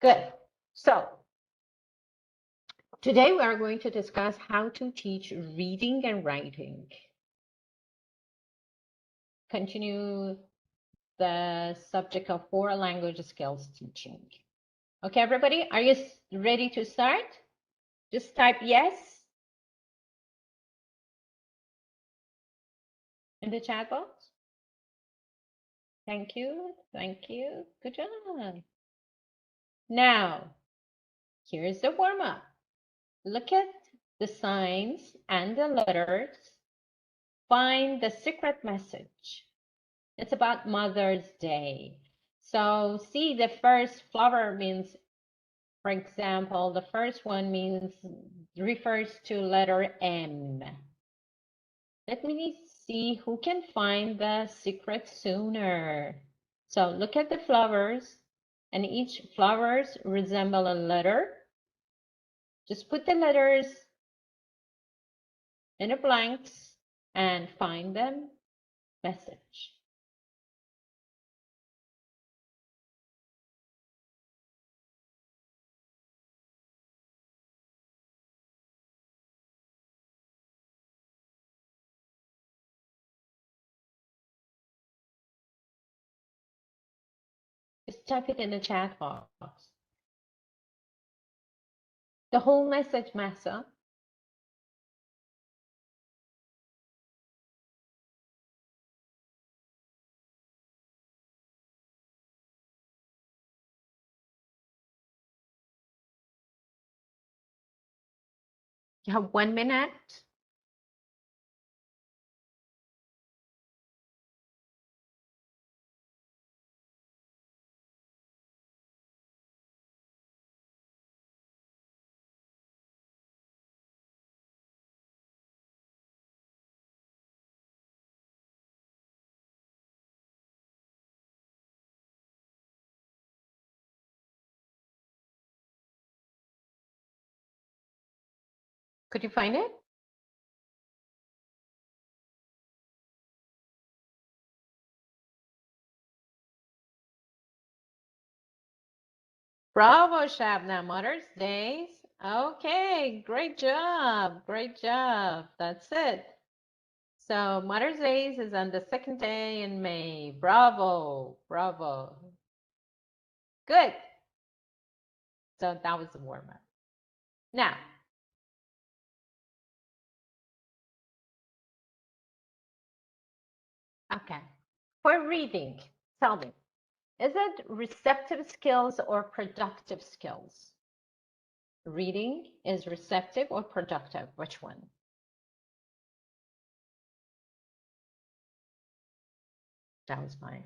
Good. So today we are going to discuss how to teach reading and writing. Continue the subject of foreign language skills teaching. Okay, everybody, are you ready to start? Just type yes in the chat box. Thank you. Thank you. Good job. Now, here's the warm-up. Look at the signs and the letters. Find the secret message. It's about Mother's Day. So see, the first flower means, for example, the first one refers to letter M. Let me see who can find the secret sooner. So look at the flowers, and each flowers resemble a letter. Just put the letters in the blanks and find the message. Just type it in the chat box. The whole message, Massa. You have 1 minute. Could you find it? Bravo, Shabna. Mother's Day. Okay, great job. Great job. That's it. So Mother's Day is on the second day in May. Bravo. Bravo. Good. So that was the warm-up. Now, okay. For reading, tell me, is it receptive skills or productive skills? Reading is receptive or productive? Which one? That was mine.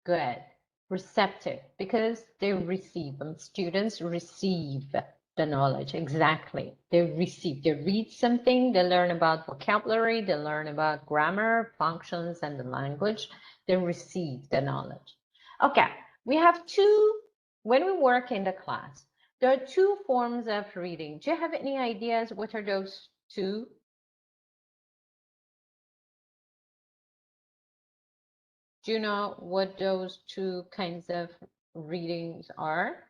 Good. Receptive, because they receive them. Students receive the knowledge. Exactly. They receive. They read something. They learn about vocabulary. They learn about grammar, functions, and the language. They receive the knowledge. Okay. We have two, when we work in the class, there are two forms of reading. Do you have any ideas what are those two? Do you know what those two kinds of readings are?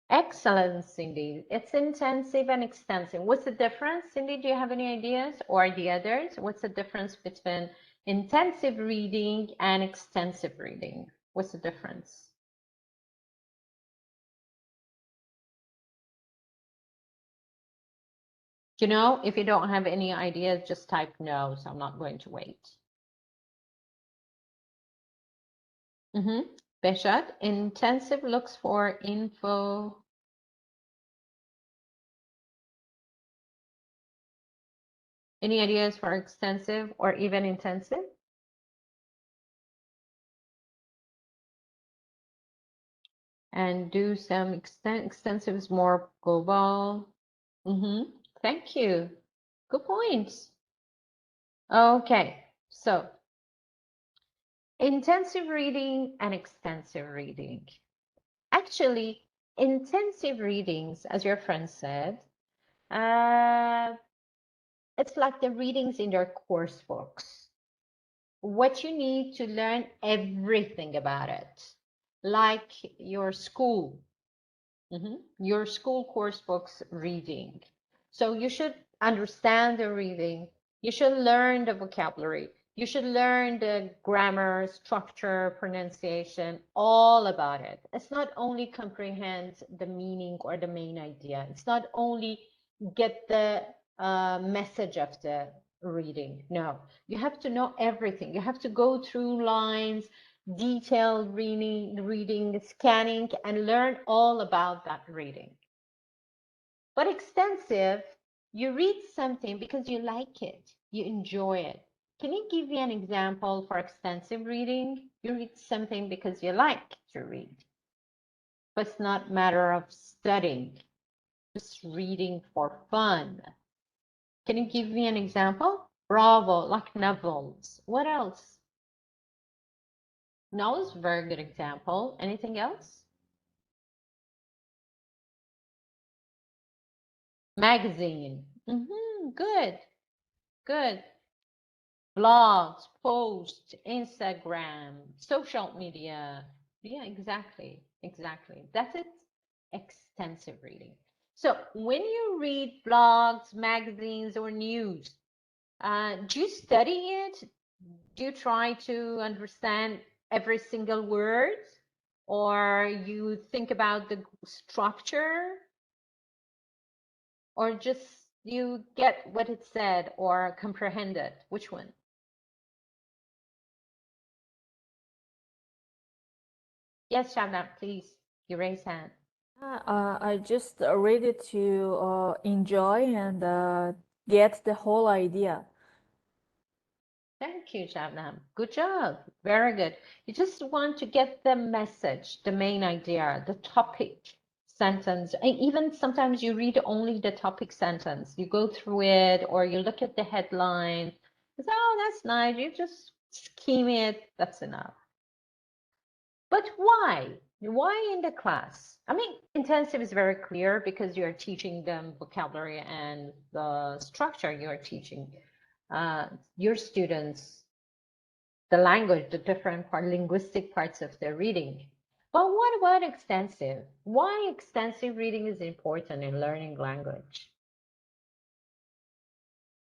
Excellent, Cindy. It's intensive and extensive. What's the difference? Cindy, do you have any ideas, or the others? What's the difference between intensive reading and extensive reading? What's the difference? You know, if you don't have any ideas, just type no, so I'm not going to wait. Beshat, intensive looks for info. Any ideas for extensive or even intensive? And do some extensive is more global. Thank you. Good points. Okay, so intensive reading and extensive reading. Actually, intensive readings, as your friend said, it's like the readings in their course books. what you need to learn everything about it, like your school. Your school course books reading. So you should understand the reading. You should learn the vocabulary. You should learn the grammar, structure, pronunciation, all about it. It's not only comprehend the meaning or the main idea. It's not only get the message of the reading. No, you have to know everything. You have to go through lines, detailed reading, scanning, and learn all about that reading. But extensive, you read something because you like it, you enjoy it. Can you give me an example for extensive reading? You read something because you like to read, but it's not a matter of studying, just reading for fun. Can you give me an example? Bravo, like novels. What else? Novels, very good example. Anything else? Magazine. Good, good. Blogs, posts, Instagram, social media. Yeah, exactly, exactly. That's it. Extensive reading. So when you read blogs, magazines, or news, do you study it? Do you try to understand every single word? Or you think about the structure? Or just you get what it said or comprehend it? Which one? Yes, Shabnam, please. You raise hand. I just read it to enjoy and get the whole idea. Thank you, Shabnam. Good job. Very good. You just want to get the message, the main idea, the topic sentence. And even sometimes you read only the topic sentence. You go through it or you look at the headline. It's, oh, that's nice. You just skim it. That's enough. But why? Why in the class? I mean, intensive is very clear because you're teaching them vocabulary and the structure you're teaching your students, the language, the different linguistic parts of their reading. But what about extensive? Why extensive reading is important in learning language?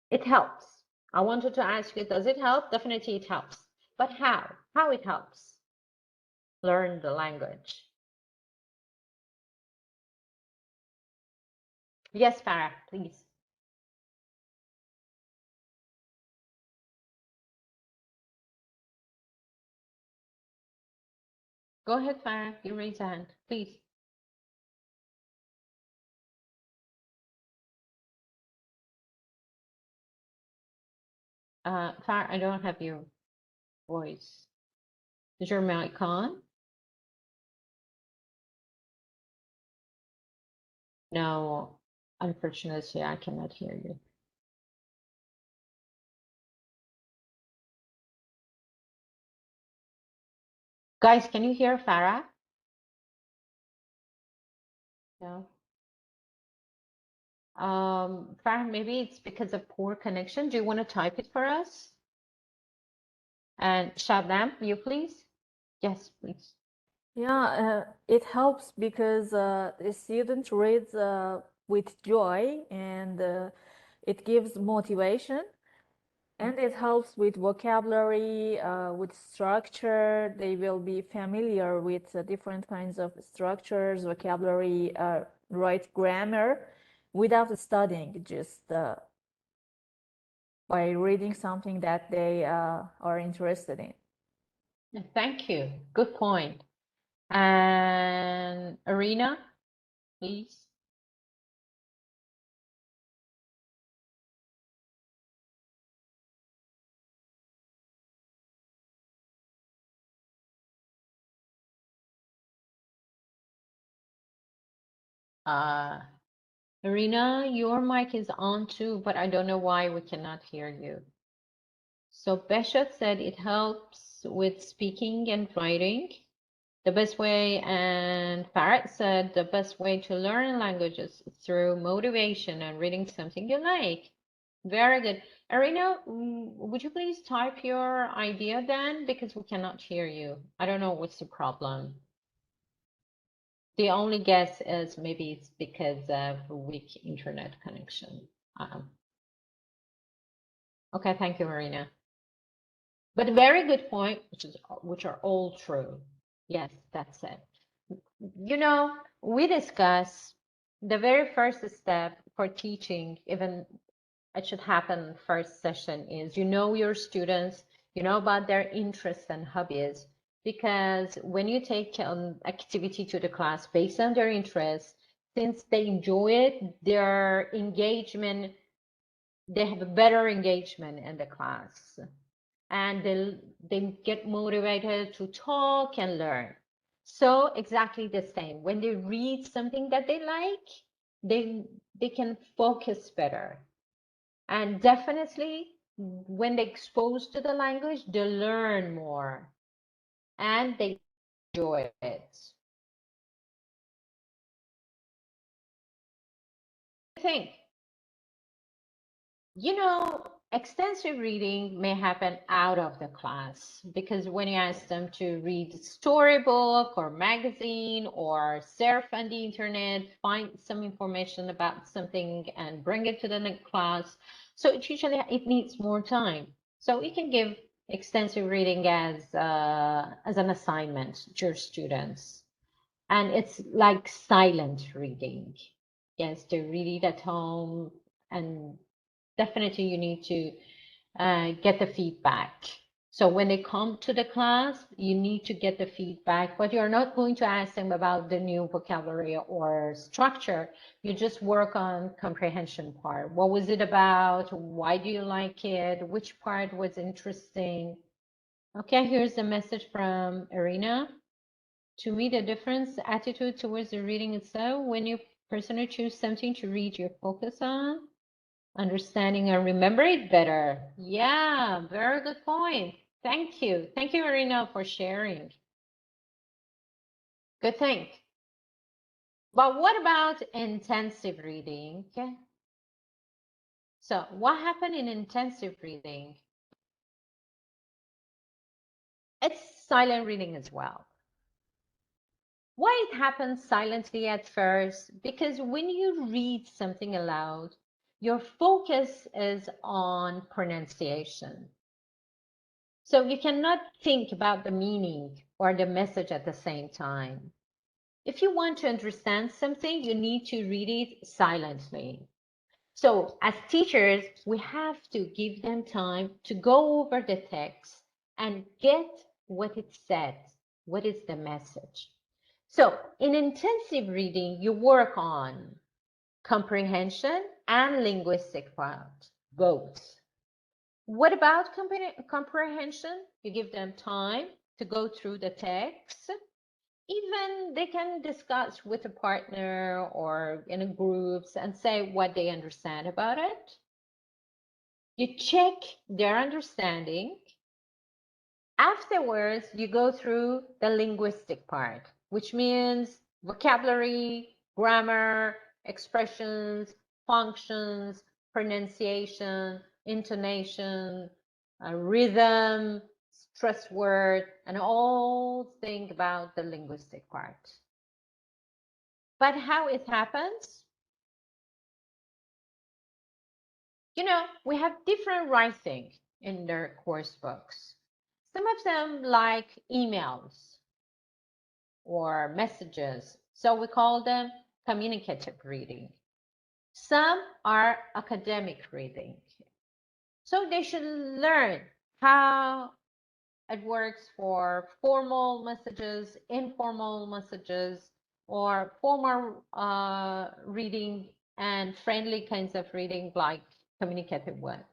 It helps. I wanted to ask you, does it help? Definitely it helps. But how? How it helps learn the language? Yes, Farah, please. Go ahead, Farah. You raise your hand, please. Farah, I don't have your voice. Is your mic on? No, unfortunately, I cannot hear you. Guys, can you hear Farah? No. Farah, maybe it's because of poor connection. Do you want to type it for us? And Shabnam, you please? Yes, please. Yeah, it helps because the student reads with joy and it gives motivation and it helps with vocabulary, with structure. They will be familiar with different kinds of structures, vocabulary, right grammar without studying, just by reading something that they are interested in. Thank you. Good point. And Arena, please. Arena, your mic is on too, but I don't know why we cannot hear you. So Beshat said it helps with speaking and writing. The best way, and Farad said the best way to learn languages is through motivation and reading something you like. Very good. Arena, would you please type your idea then? Because we cannot hear you. I don't know what's the problem. The only guess is maybe it's because of weak internet connection. Okay, thank you, Marina. But very good point, which are all true. Yes, that's it. You know, we discuss the very first step for teaching, even it should happen first session, is you know your students, you know about their interests and hobbies, because when you take an activity to the class based on their interests, since they enjoy it, their engagement, they have a better engagement in the class, and they get motivated to talk and learn. So exactly the same. When they read something that they like, they can focus better. And definitely when they expose to the language, they learn more and they enjoy it. I think, you know, extensive reading may happen out of the class, because when you ask them to read storybook or magazine or surf on the internet, find some information about something and bring it to the next class. So it needs more time. So you can give extensive reading as an assignment to your students. And it's like silent reading. Yes, they read it at home, and definitely you need to get the feedback. So when they come to the class, you need to get the feedback, but you're not going to ask them about the new vocabulary or structure. You just work on comprehension part. What was it about? Why do you like it? Which part was interesting? Okay, here's the message from Irina. To me, the difference attitude towards the reading itself, when you personally choose something to read, you focus on understanding and remember it better. Yeah, very good point. Thank you. Thank you, Marina, for sharing. Good thing. But what about intensive reading? So what happened in intensive reading? It's silent reading as well. Why it happens silently at first? Because when you read something aloud, your focus is on pronunciation. So you cannot think about the meaning or the message at the same time. If you want to understand something, you need to read it silently. So as teachers, we have to give them time to go over the text and get what it said, what is the message. So in intensive reading, you work on comprehension and linguistic part, both. What about comprehension? You give them time to go through the text. Even they can discuss with a partner or in a groups and say what they understand about it. You check their understanding. Afterwards, you go through the linguistic part, which means vocabulary, grammar, expressions, functions, pronunciation, intonation, rhythm, stress word, and all think about the linguistic part. But how it happens? You know, we have different writing in their course books. Some of them like emails or messages, so we call them communicative reading. Some are academic reading. So they should learn how it works for formal messages, informal messages, or formal reading and friendly kinds of reading like communicative one.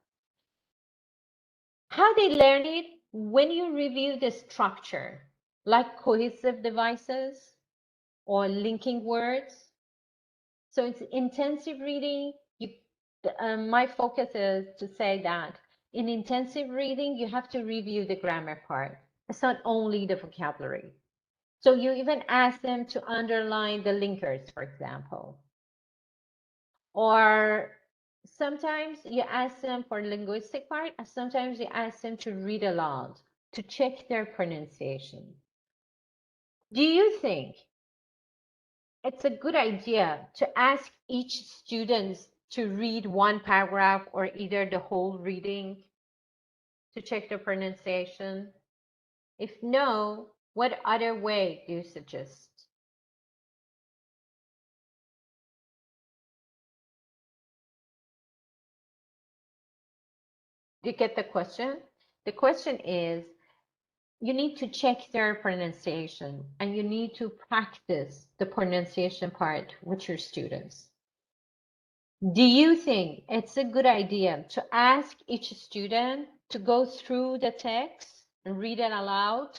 How they learn it, when you review the structure, like cohesive devices or linking words. So it's intensive reading. My focus is to say that in intensive reading, you have to review the grammar part. It's not only the vocabulary. So you even ask them to underline the linkers, for example. Or sometimes you ask them for linguistic part, and sometimes you ask them to read aloud to check their pronunciation. Do you think it's a good idea to ask each student to read one paragraph or either the whole reading to check their pronunciation? If no, what other way do you suggest? Do you get the question? The question is, you need to check their pronunciation and you need to practice the pronunciation part with your students. Do you think it's a good idea to ask each student to go through the text and read it aloud,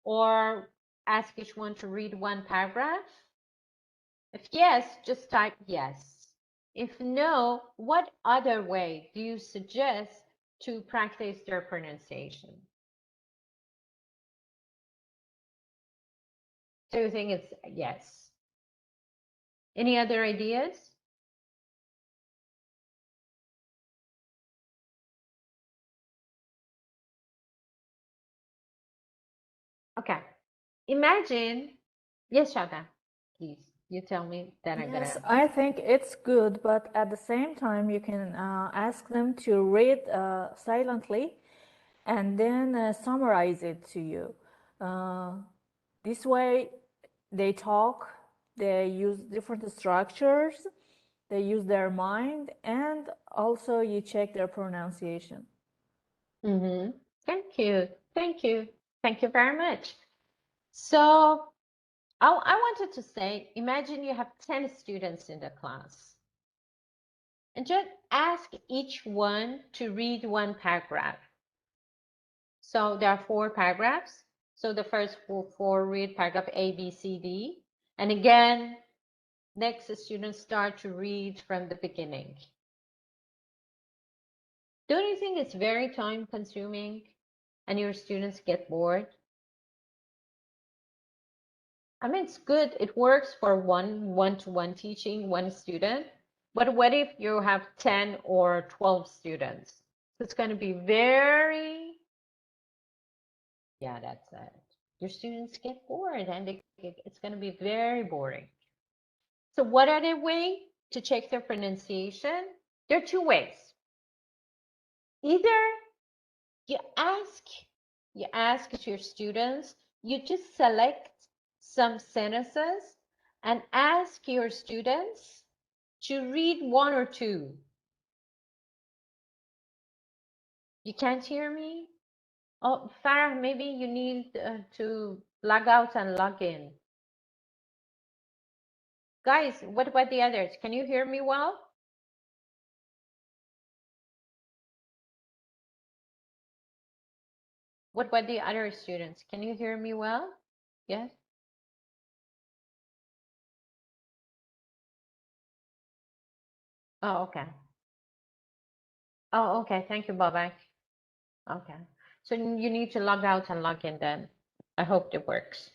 or ask each one to read one paragraph? If yes, just type yes. If no, what other way do you suggest to practice their pronunciation? So you think it's yes. Any other ideas? Okay. Imagine, yes, Shada, please, you tell me, then I'm Yes, gonna. I think it's good, but at the same time, you can ask them to read silently and then summarize it to you. This way, they talk, they use different structures, they use their mind, and also you check their pronunciation. Mm-hmm. Thank you. Thank you. Thank you very much. So I wanted to say, imagine you have 10 students in the class and just ask each one to read one paragraph. So there are 4 paragraphs. So the first four read paragraph A, B, C, D. And again, next the students start to read from the beginning. Don't you think it's very time consuming and your students get bored? I mean, it's good. It works for one-to-one teaching, one student. But what if you have 10 or 12 students? It's going to be very, yeah, that's it. Your students get bored and it's going to be very boring. So what other way to check their pronunciation? There are 2 ways. Either you ask your students, you just select some sentences and ask your students to read 1 or 2. You can't hear me? Oh, Farah, maybe you need to log out and log in. Guys, what about the others? Can you hear me well? What about the other students? Can you hear me well? Yes? Oh, okay. Oh, okay. Thank you, Babak. Okay. So you need to log out and log in then. I hope it works.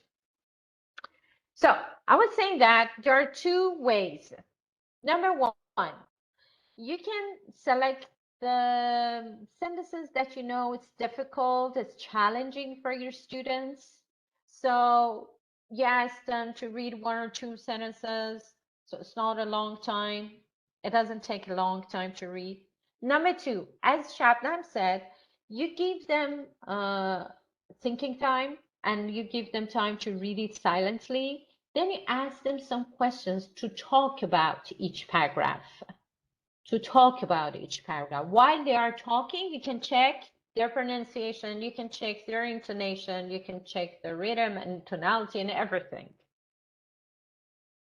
So I was saying that there are 2 ways. Number 1, you can select the sentences that you know it's difficult, it's challenging for your students. So you ask them to read 1 or 2 sentences. So it's not a long time. It doesn't take a long time to read. Number 2, as Shabnam said, you give them thinking time and you give them time to read it silently. Then you ask them some questions to talk about each paragraph. While they are talking, you can check their pronunciation, you can check their intonation, you can check the rhythm and tonality and everything.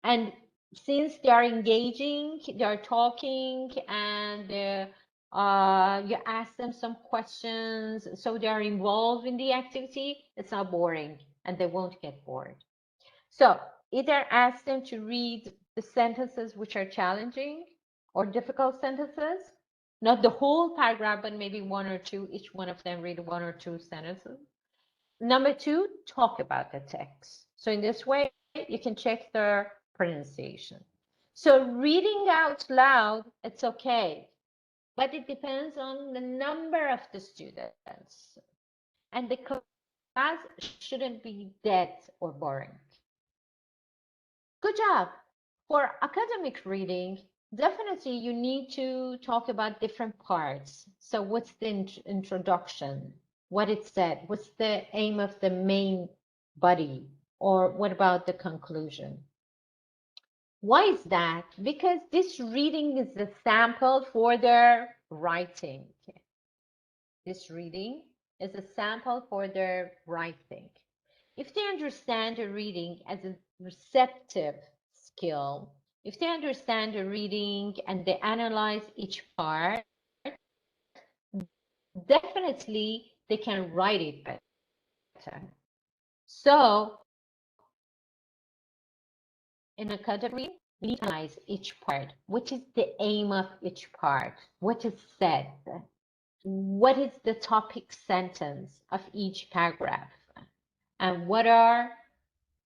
And since they are engaging, they are talking, and you ask them some questions, so they are involved in the activity, it's not boring and they won't get bored. So either ask them to read the sentences which are challenging or difficult sentences, not the whole paragraph, but maybe 1 or 2, each one of them read 1 or 2 sentences. Number 2, talk about the text. So in this way, you can check their pronunciation. So reading out loud, it's okay. but it depends on the number of the students. And the class shouldn't be dead or boring. Good job. For academic reading, definitely you need to talk about different parts. So what's the introduction? What it said? What's the aim of the main body? Or what about the conclusion? Why is that? Because this reading is the sample for their writing. This reading is a sample for their writing. If they understand the reading as a receptive skill, if they understand the reading and they analyze each part, definitely they can write it better. So in academic reading, we need to analyze each part. What is the aim of each part? What is said? What is the topic sentence of each paragraph? And what are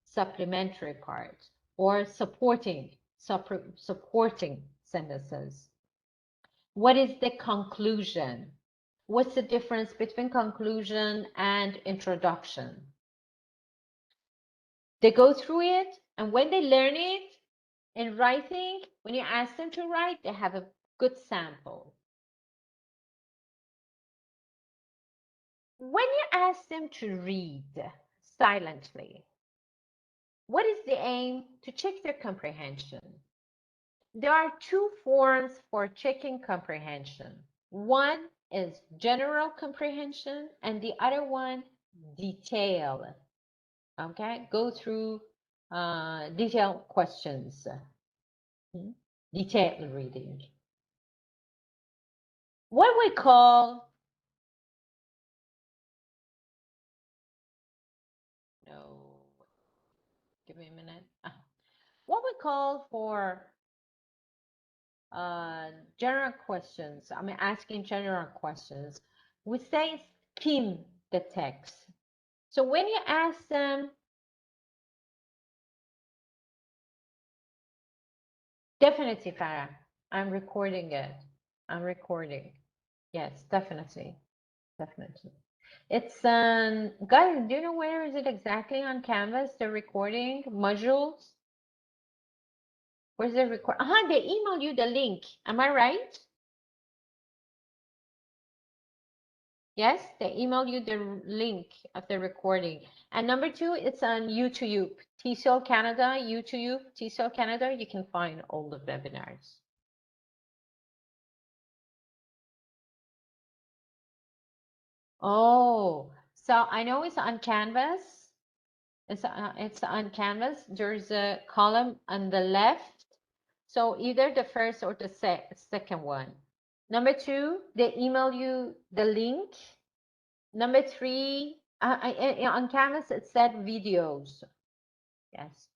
supplementary parts or supporting sentences? What is the conclusion? What's the difference between conclusion and introduction? They go through it, and when they learn it in writing, when you ask them to write, they have a good sample. When you ask them to read silently, what is the aim? To check their comprehension. There are two forms for checking comprehension. One is general comprehension and the other one detail. Okay, go through detailed questions. Detailed reading. What we call, no, give me a minute. What we call for general questions, I mean asking general questions, we say skim the text. So when you ask them, definitely, Farah, I'm recording it. I'm recording. Yes, definitely. Definitely. It's guys, do you know where is it exactly on Canvas, the recording modules? Where's the record? They emailed you the link. Am I right? Yes, they emailed you the link of the recording. And number two, it's on YouTube. TESOL Canada, YouTube, TESOL Canada. You can find all the webinars. Oh, so I know it's on Canvas. It's on Canvas. There's a column on the left. So either the first or the second one. Number two, they email you the link. Number three, on Canvas, it said videos. Yes.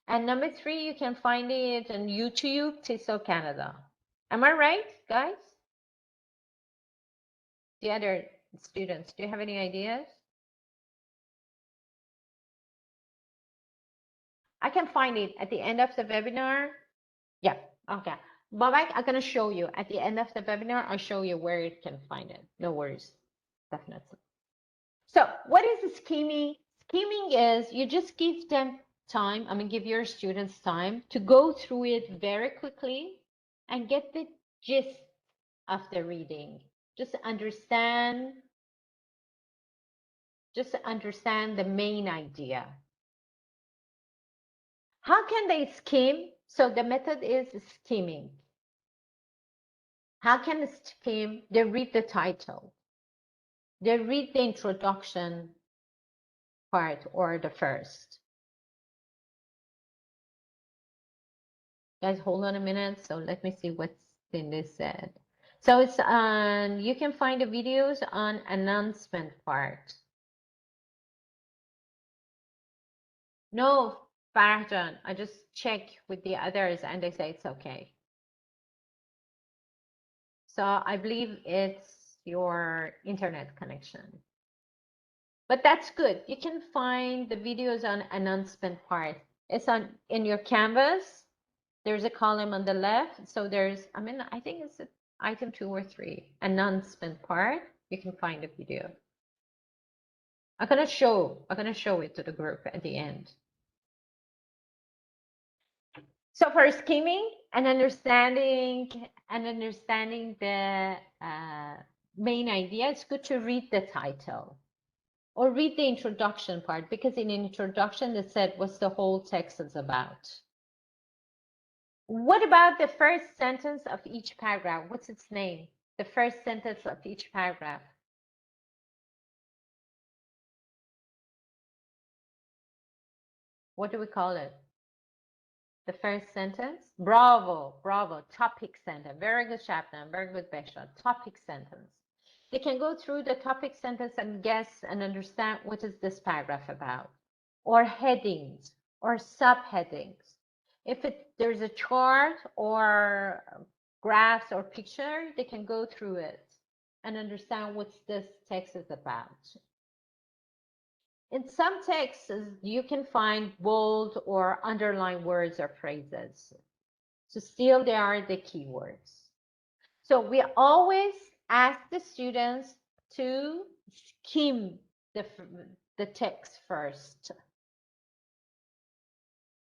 And number three, you can find it on YouTube, TESOL Canada. Am I right, guys? The other students, do you have any ideas? I can find it at the end of the webinar. Yeah, okay. Babak, I'm going to show you. At the end of the webinar, I'll show you where you can find it. No worries. Definitely. So what is scheming? Scheming is you just give them time, give your students time to go through it very quickly and get the gist of the reading. Just understand the main idea. How can they skim? So the method is skimming. How can they skim? They read the title. They read the introduction part or the first. Guys, hold on a minute. So let me see what's in this said. So it's on, you can find the videos on announcement part. No, Farjan, I just check with the others and they say it's okay. So I believe it's your internet connection. But that's good. You can find the videos on announcement part. It's on in your Canvas. There's a column on the left. So there's, I think it's item 2 or 3, announcement part, you can find a video. I'm gonna show it to the group at the end. So for skimming and understanding the main idea, it's good to read the title or read the introduction part, because in introduction it said what's the whole text is about. What about the first sentence of each paragraph? What's its name? The first sentence of each paragraph. What do we call it? The first sentence? Bravo, bravo. Topic sentence. Very good, Shapna. Very good, Besha. Topic sentence. They can go through the topic sentence and guess and understand what is this paragraph about. Or headings or subheadings. If there's a chart or graphs or picture, they can go through it and understand what this text is about. In some texts, you can find bold or underlined words or phrases. So still, they are the keywords. So we always ask the students to skim the text first.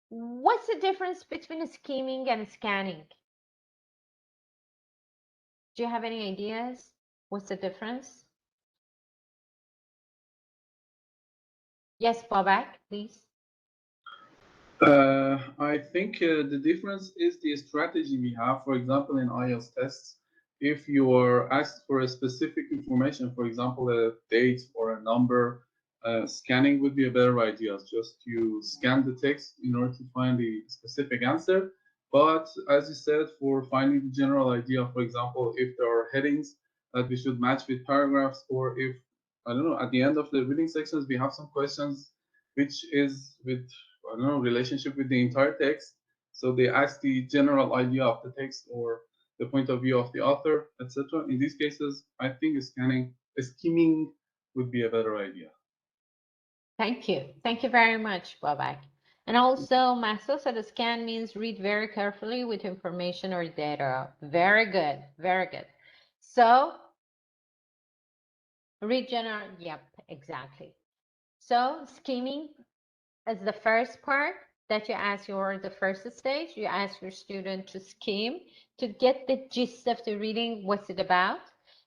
What's the difference between skimming and scanning? Do you have any ideas? What's the difference? Yes, Babak, please. I think the difference is the strategy we have. For example, in IELTS tests, if you are asked for a specific information, for example, a date or a number, scanning would be a better idea. Just you scan the text in order to find the specific answer. But as you said, for finding the general idea, for example, if there are headings that we should match with paragraphs, or if, I don't know, at the end of the reading sections, we have some questions which is with, I don't know, relationship with the entire text. So they ask the general idea of the text or the point of view of the author, etc. In these cases, I think skimming would be a better idea. Thank you. Thank you very much, Babak. And also, Maso said scan means read very carefully with information or data. Very good. Very good. So, read general. Yep, exactly. So, skimming is the first part that you ask the first stage. You ask your student to skim to get the gist of the reading, what's it about.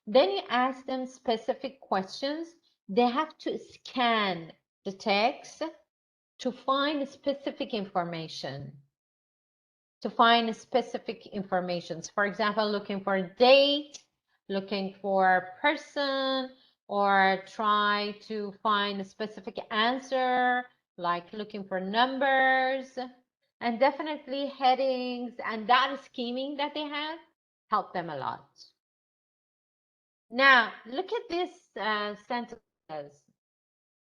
Then you ask them specific questions. They have to scan the text to find specific information. For example, looking for a date, looking for a person, or try to find a specific answer, like looking for numbers, and definitely headings, and that scheming that they have help them a lot. Now, look at this sentences.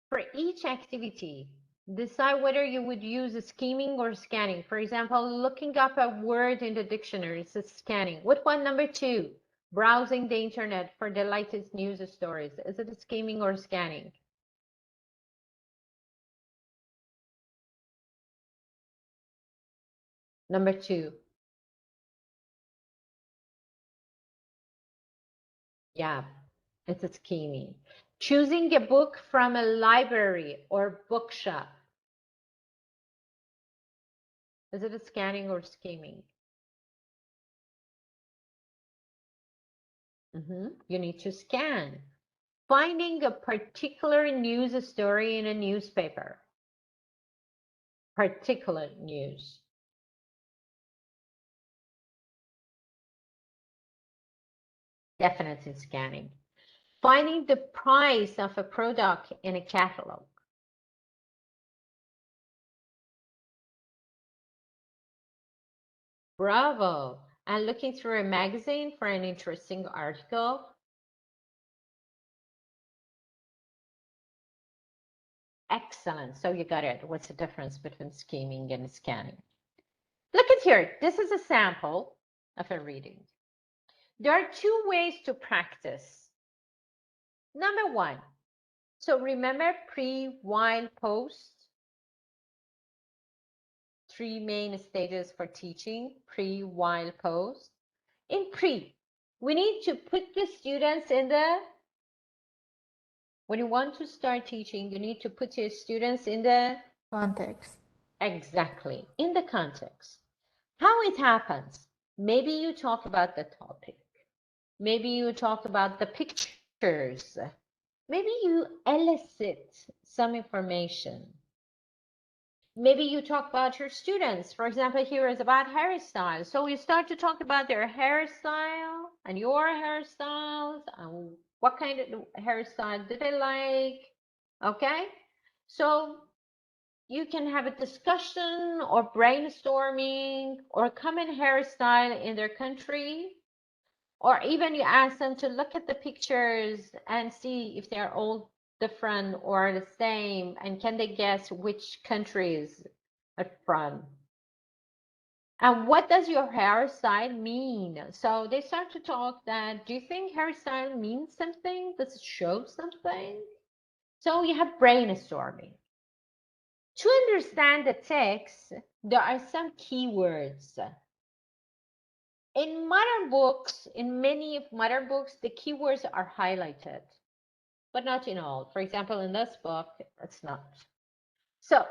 For each activity, decide whether you would use skimming or scanning. For example, looking up a word in the dictionary is scanning. What one? Number 2, browsing the internet for the latest news stories. Is it skimming or scanning? Number 2. Yeah, it's a skimming. Choosing a book from a library or bookshop. Is it a scanning or skimming? You need to scan. Finding a particular news story in a newspaper. Particular news. Definitely scanning. Finding the price of a product in a catalog. Bravo. And looking through a magazine for an interesting article. Excellent. So you got it. What's the difference between skimming and scanning? Look at here. This is a sample of a reading. There are 2 ways to practice. Number 1. So remember pre, while, post? 3 main stages for teaching, pre, while, post. In pre, We need to put the students in the, when you want to start teaching, you need to put your students in the Context. exactly, in the context. How it happens. Maybe you talk about the topic. Maybe you talk about the pictures. Maybe you elicit some information. Maybe you talk about your students. For example, here is about hairstyle. So we start to talk about their hairstyle and your hairstyles and what kind of hairstyle do they like. Okay? So you can have a discussion or brainstorming or a common hairstyle in their country. Or even you ask them to look at the pictures and see if they're all different or the same, and can they guess which countries are from? And what does your hairstyle mean? So they start to talk that, do you think hairstyle means something? Does it show something? So you have brainstorming. To understand the text, there are some keywords. In modern books, in many of modern books, the keywords are highlighted, but not in all. For example, in this book, it's not. So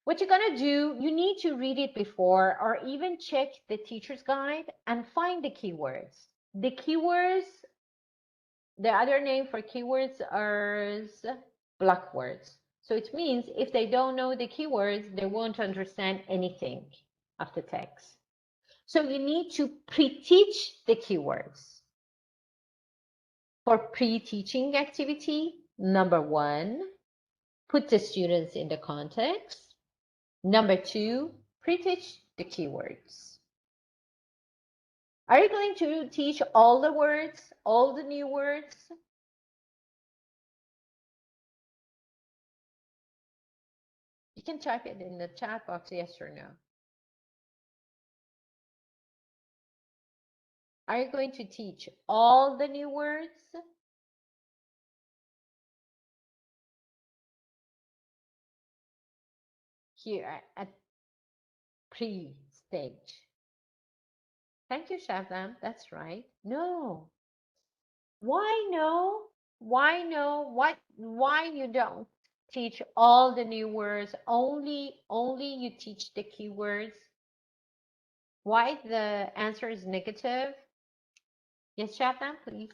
what you're going to do, you need to read it before or even check the teacher's guide and find the keywords. The keywords, the other name for keywords is block words. So it means if they don't know the keywords, they won't understand anything of the text. So you need to pre-teach the keywords. For pre-teaching activity, number 1, put the students in the context. Number 2, pre-teach the keywords. Are you going to teach all the words, all the new words? You can type it in the chat box, yes or no. Are you going to teach all the new words? Here at pre-stage. Thank you, Shabnam. That's right. No. Why no? Why no? Why you don't teach all the new words? Only you teach the keywords? Why the answer is negative? Yes, Shabnam, please.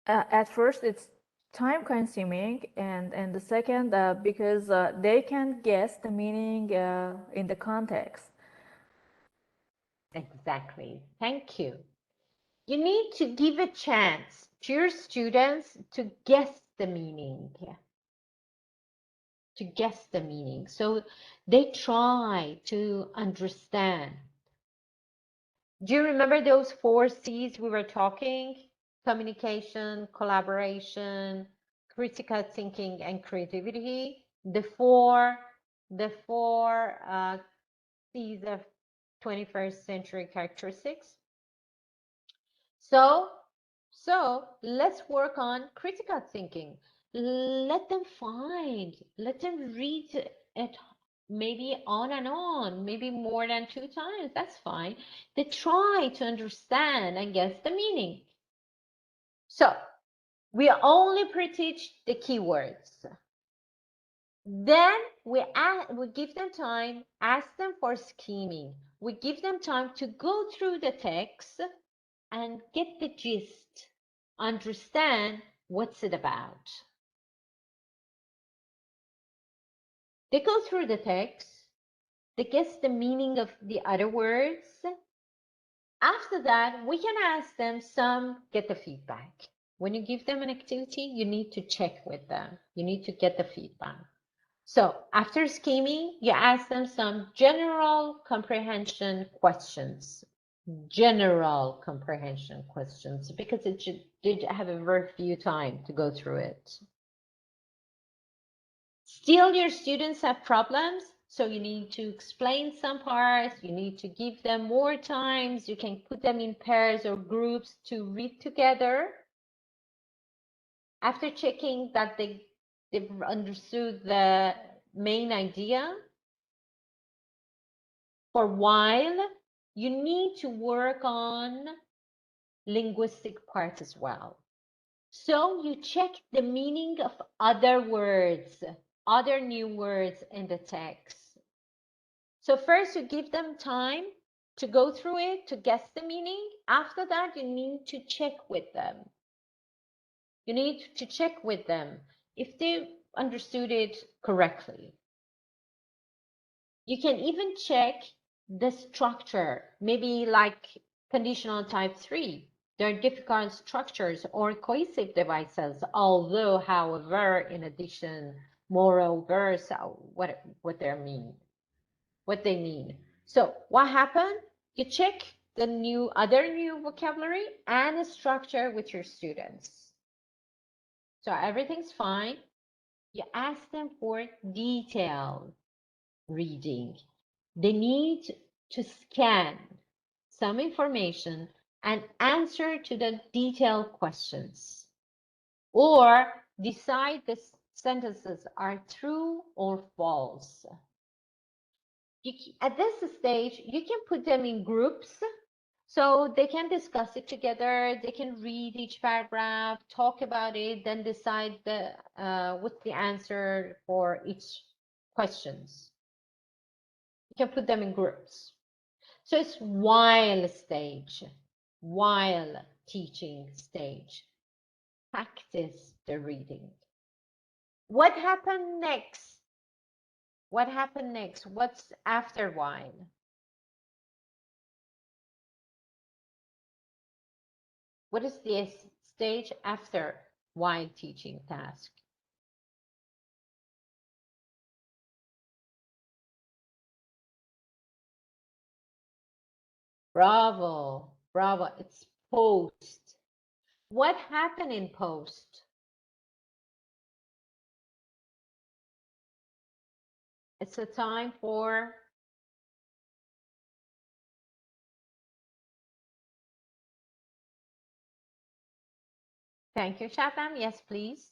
At first, it's time consuming, and the second, because they can guess the meaning in the context. Exactly. Thank you. You need to give a chance to your students to guess the meaning. To guess the meaning. So they try to understand. Do you remember those 4 C's we were talking? Communication, collaboration, critical thinking, and creativity. The four C's of 21st century characteristics. So let's work on critical thinking. Let them read it maybe on and on, maybe more than 2 times. That's fine. They try to understand and guess the meaning. So we only pre-teach the keywords. Then we give them time, ask them for scheming. We give them time to go through the text and get the gist, understand what's it about. They go through the text, they guess the meaning of the other words. After that, we can ask them some, get the feedback. When you give them an activity, you need to check with them. You need to get the feedback. So after scheming, you ask them some general comprehension questions. General comprehension questions, because it did have a very few time to go through it. Still, your students have problems, so you need to explain some parts, you need to give them more times, you can put them in pairs or groups to read together. After checking that they've understood the main idea, for a while, you need to work on linguistic parts as well. So you check the meaning of other words, other new words in the text. So first you give them time to go through it, to guess the meaning. After that, you need to check with them. You need to check with them if they understood it correctly. You can even check the structure, maybe like conditional type 3. There are difficult structures or cohesive devices, although, however, in addition, moreover, so what they mean. So what happened? You check the other new vocabulary and structure with your students. So everything's fine. You ask them for detailed reading. They need to scan some information and answer to the detailed questions, or decide the sentences are true or false. At this stage, you can put them in groups so they can discuss it together. They can read each paragraph, talk about it, then decide what's the answer for each questions. You can put them in groups. So it's while stage, while teaching stage. Practice the reading. What happened next? What happened next? What's after while? What is the stage after while teaching task? Bravo, bravo. It's post. What happened in post? It's a time for thank you, Shatam. Yes, please.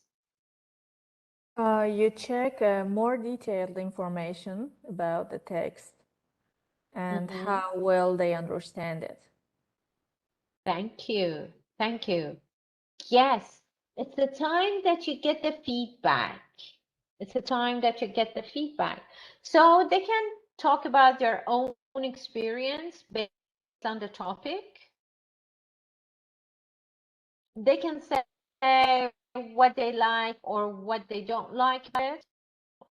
You check more detailed information about the text and how well they understand it. Thank you. Thank you. Yes, it's the time that you get the feedback. It's the time that you get the feedback. So they can talk about their own experience based on the topic. They can say what they like or what they don't like about it.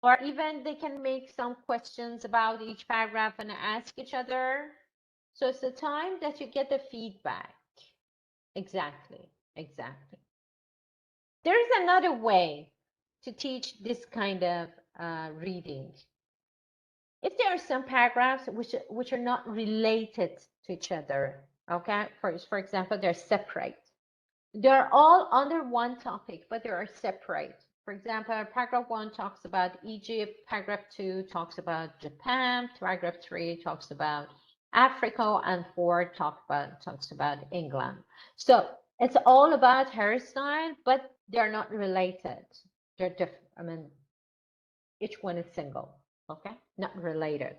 Or even they can make some questions about each paragraph and ask each other. So it's the time that you get the feedback. Exactly, exactly. There is another way to teach this kind of reading. If there are some paragraphs which are not related to each other, okay? For example, they're separate. They're all under one topic, but they are separate. For example, paragraph 1 talks about Egypt, paragraph 2 talks about Japan, paragraph 3 talks about Africa, and 4 talks about England. So it's all about hairstyle, but they're not related. They're different. I mean, each one is single, okay? Not related.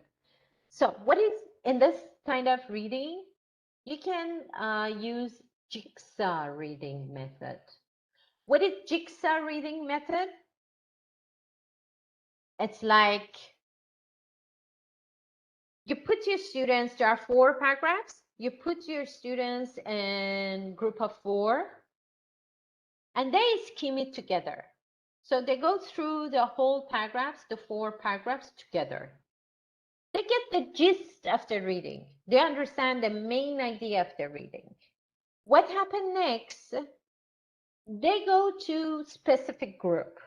So what is in this kind of reading? You can use Jigsaw reading method. What is Jigsaw reading method? It's like you put your students, there are 4 paragraphs. You put your students in group of 4 and they skim it together. So they go through the whole paragraphs, the 4 paragraphs together. They get the gist of the reading. They understand the main idea of the reading. What happened next? They go to specific group.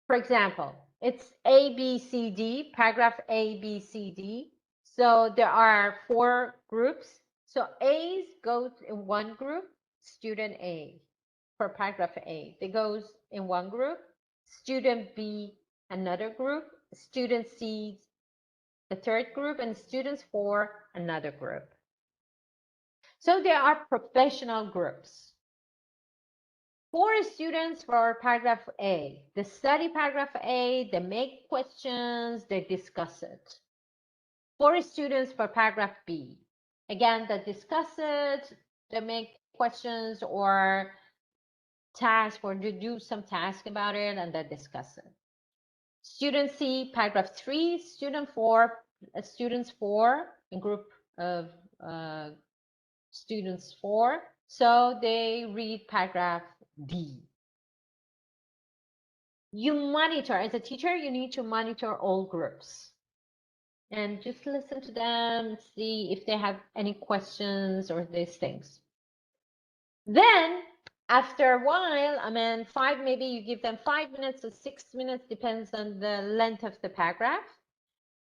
For example, it's A, B, C, D, paragraph A, B, C, D. So there are 4 groups. So A's goes in one group, student A for paragraph A. They goes in one group, student B another group, student C the third group, and students 4 another group. So there are professional groups. 4 students for paragraph A. They study paragraph A, they make questions, they discuss it. 4 students for paragraph B. Again, they discuss it, they make questions or task, or they do some task about it, and they discuss it. Student C, paragraph 3, students 4, a group of students 4. So they read paragraph D. You monitor, as a teacher, you need to monitor all groups and just listen to them, see if they have any questions or these things. Then after a while, I mean, maybe you give them 5 minutes or 6 minutes, depends on the length of the paragraph.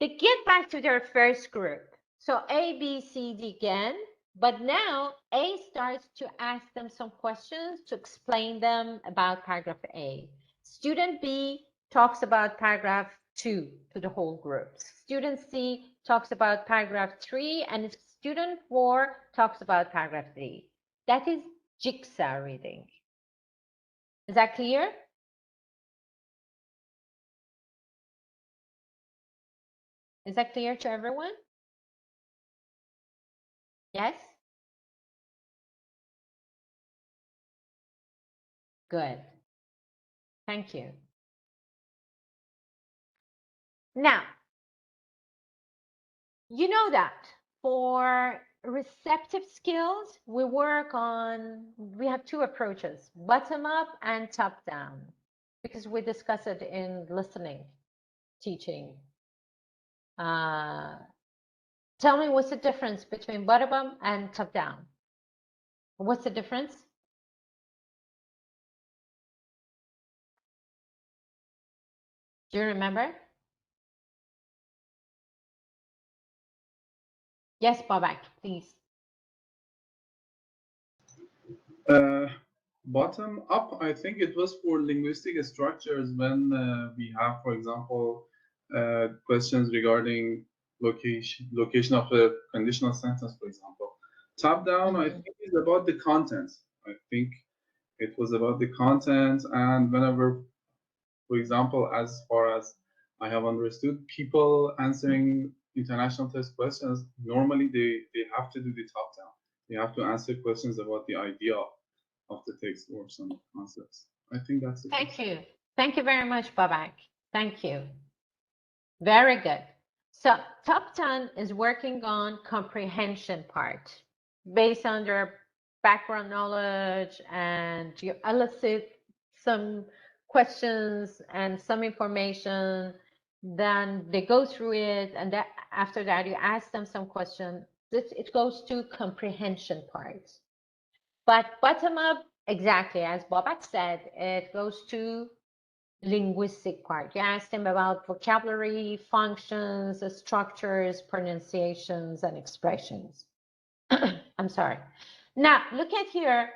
They get back to their first group. So A, B, C, D again, but now A starts to ask them some questions to explain them about paragraph A. Student B talks about paragraph 2 to the whole group. Student C talks about paragraph 3, and student 4 talks about paragraph 3. That is jigsaw reading. Is that clear? Is that clear to everyone? Yes? Good. Thank you. Now, you know that for receptive skills, we have 2 approaches, bottom up and top down, because we discuss it in listening, teaching. Tell me, what's the difference between bottom up and top down? What's the difference? Do you remember? Yes, Babak, please. Bottom up, I think it was for linguistic structures when we have, for example, questions regarding location of a conditional sentence, for example. Top down, I think, is about the content. I think it was about the content, and whenever, for example, as far as I have understood, people answering international test questions, normally they have to do the top down. They have to answer questions about the idea of the text or some concepts. I think that's it. Thank you. Thank you very much, Babak. Thank you. Very good. So top 10 is working on comprehension part based on their background knowledge, and you elicit some questions and some information, then they go through it, and after that you ask them some question. It goes to comprehension part. But bottom up, exactly as Babak said, it goes to linguistic part. You asked him about vocabulary, functions, structures, pronunciations, and expressions. I'm sorry. Now, look at here.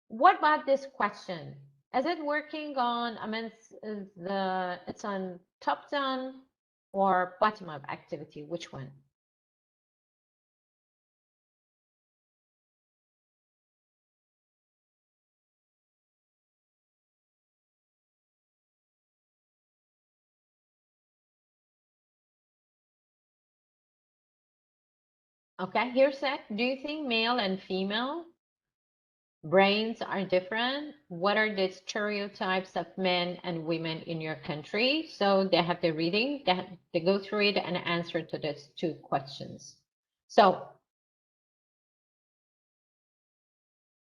What about this question? Is it working on, I mean, it's on top-down or bottom-up activity? Which one? Okay, here's that. Do you think male and female brains are different? What are the stereotypes of men and women in your country? So they have the reading, they go through it and answer to these 2 questions. So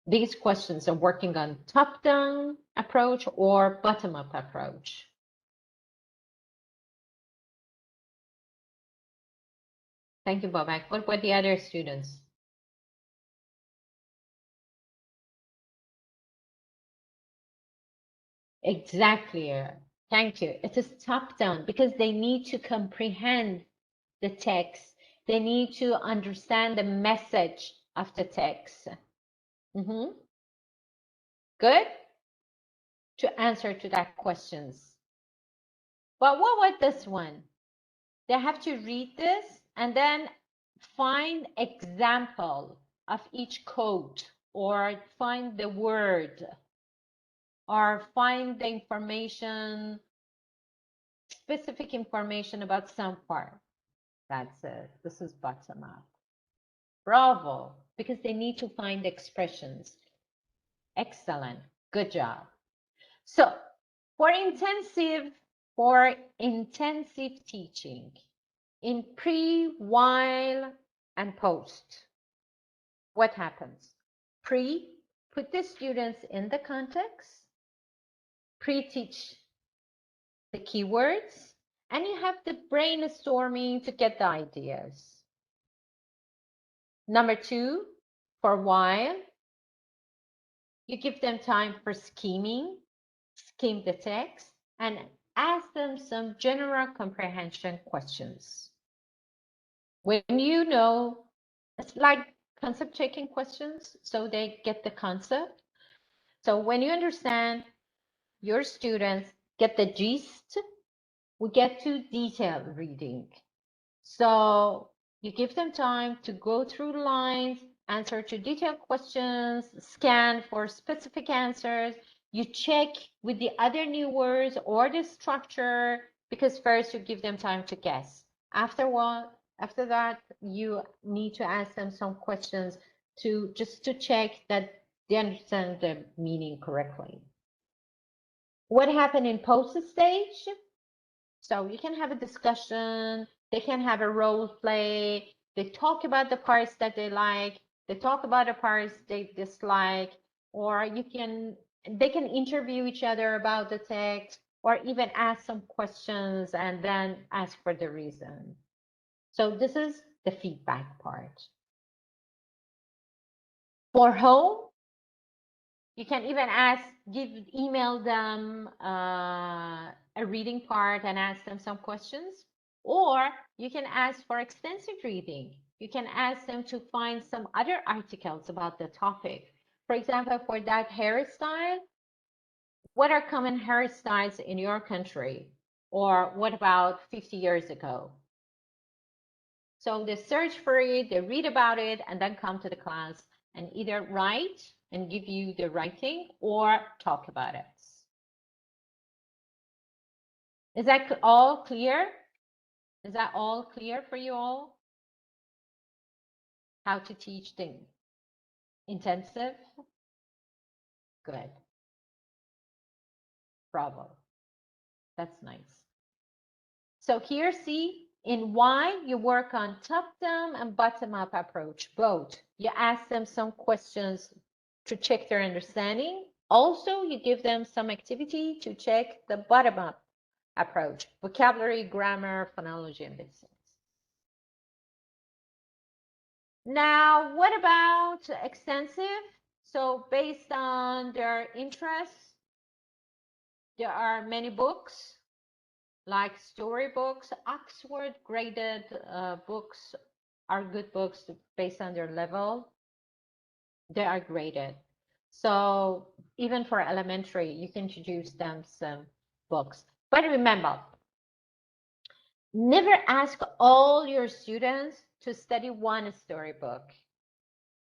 these questions are working on top-down approach or bottom-up approach. Thank you, Babak. What about the other students? Exactly. Thank you. It is top-down because they need to comprehend the text. They need to understand the message of the text. Good to answer to that questions. But what about this one? They have to read this and then find example of each code, or find the word, or find the information, specific information about some part. That's it. This is bottom up. Bravo, because they need to find expressions. Excellent. Good job. So for intensive teaching in pre, while, and post, what happens? Pre, put the students in the context, pre-teach the keywords, and you have the brainstorming to get the ideas. Number two, for while, you give them time for scheming, skim the text, and ask them some general comprehension questions. When you know, it's like concept checking questions, so they get the concept. So when you understand, your students get the gist, we get to detailed reading. So you give them time to go through the lines, answer to detailed questions, scan for specific answers. You check with the other new words or the structure, because first you give them time to guess. After that, you need to ask them some questions just to check that they understand the meaning correctly. What happened in post stage? So you can have a discussion, they can have a role play, they talk about the parts that they like, they talk about the parts they dislike, or they can interview each other about the text, or even ask some questions and then ask for the reason. So this is the feedback part. For home, you can even email them a reading part and ask them some questions, or you can ask for extensive reading. You can ask them to find some other articles about the topic. For example, for that hairstyle, what are common hairstyles in your country? Or what about 50 years ago? So they search for it, they read about it, and then come to the class and either write and give you the writing or talk about it. Is that all clear? Is that all clear for you all? How to teach the intensive? Good. Bravo. That's nice. So here, see, in Y, you work on top-down and bottom-up approach, both. You ask them some questions to check their understanding. Also, you give them some activity to check the bottom-up approach, vocabulary, grammar, phonology, and basics. Now, what about extensive? So based on their interests, there are many books, like storybooks. Oxford graded books are good books based on their level. They are graded. So even for elementary, you can introduce them some books. But remember, never ask all your students to study one storybook.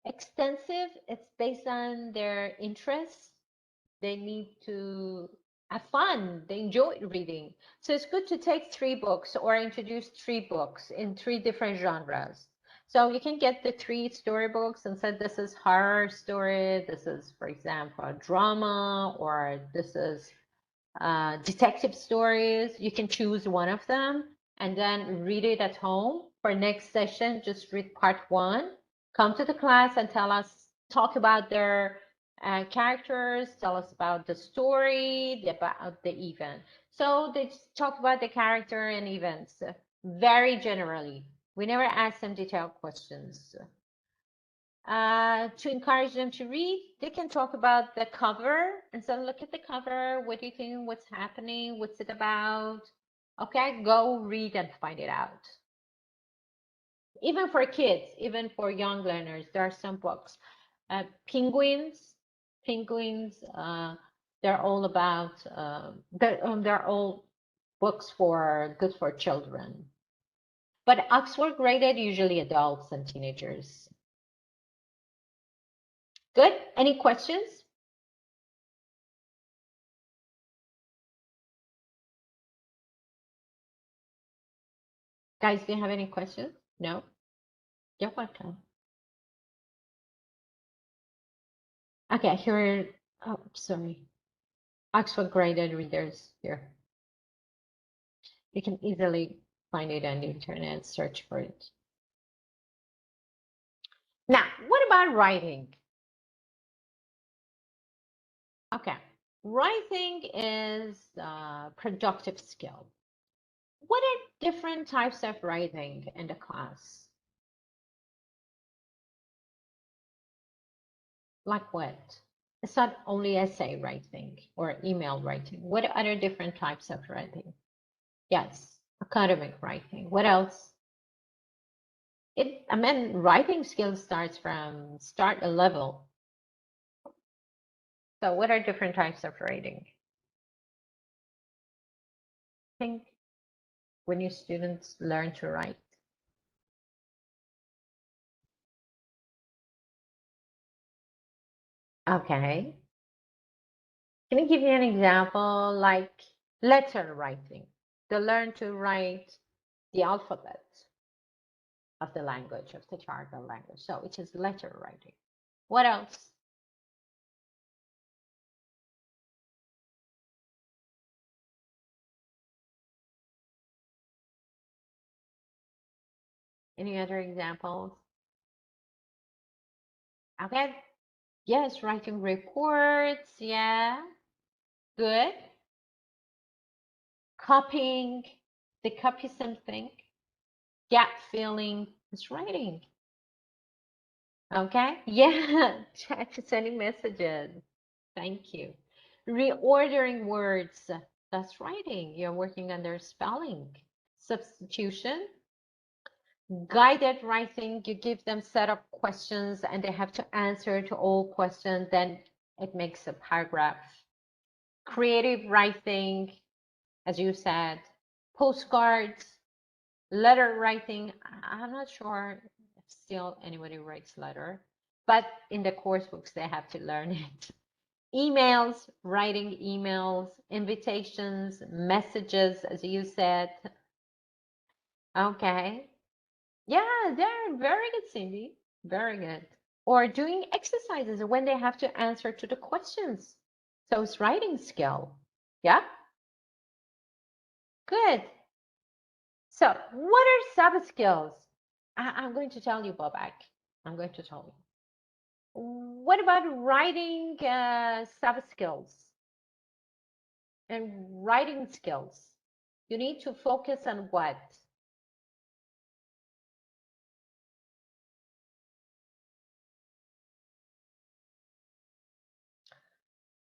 Extensive, it's based on their interests. They need to have fun. They enjoy reading. So it's good to take 3 books or introduce 3 books in 3 different genres. So you can get the 3 storybooks and say, this is horror story, this is, for example, drama, or this is detective stories. You can choose one of them and then read it at home. For next session, just read part 1. Come to the class and talk about their characters, tell us about the story, about the event. So they talk about the character and events very generally. We never ask them detailed questions. To encourage them to read, they can talk about the cover and so look at the cover. What do you think? What's happening? What's it about? Okay, go read and find it out. Even for kids, even for young learners, there are some books. Penguins, they're all about, they're all books good for children. But Oxford graded, usually adults and teenagers. Good. Any questions? Guys, do you have any questions? No? You're welcome. Okay, here, oh, sorry. Oxford graded readers here. You can easily find it on the internet, search for it. Now, what about writing? Okay, writing is a productive skill. What are different types of writing in the class? Like what? It's not only essay writing or email writing. What other different types of writing? Yes, academic writing. What else? I mean, writing skill starts from start a level. So what are different types of writing? I think when your students learn to write. Okay. Can I give you an example like letter writing? They learn to write the alphabet of the language, of the target language. So it is letter writing. What else? Any other examples? Okay. Yes, writing reports. Yeah. Good. Copying. They copy something. Gap filling is writing. Okay. Yeah. Chat sending messages. Thank you. Reordering words. That's writing. You're working on their spelling. Substitution. Guided writing, you give them set of questions and they have to answer to all questions, then it makes a paragraph. Creative writing, as you said, postcards, letter writing. I'm not sure if still anybody writes letter, but in the course books they have to learn it. Emails, writing emails, invitations, messages, as you said. Okay. Yeah, they're very good, Cindy. Very good. Or doing exercises when they have to answer to the questions. So it's writing skill. Yeah? Good. So what are sub skills? I'm going to tell you, Bobak. I'm going to tell you. What about writing sub skills and writing skills? You need to focus on what?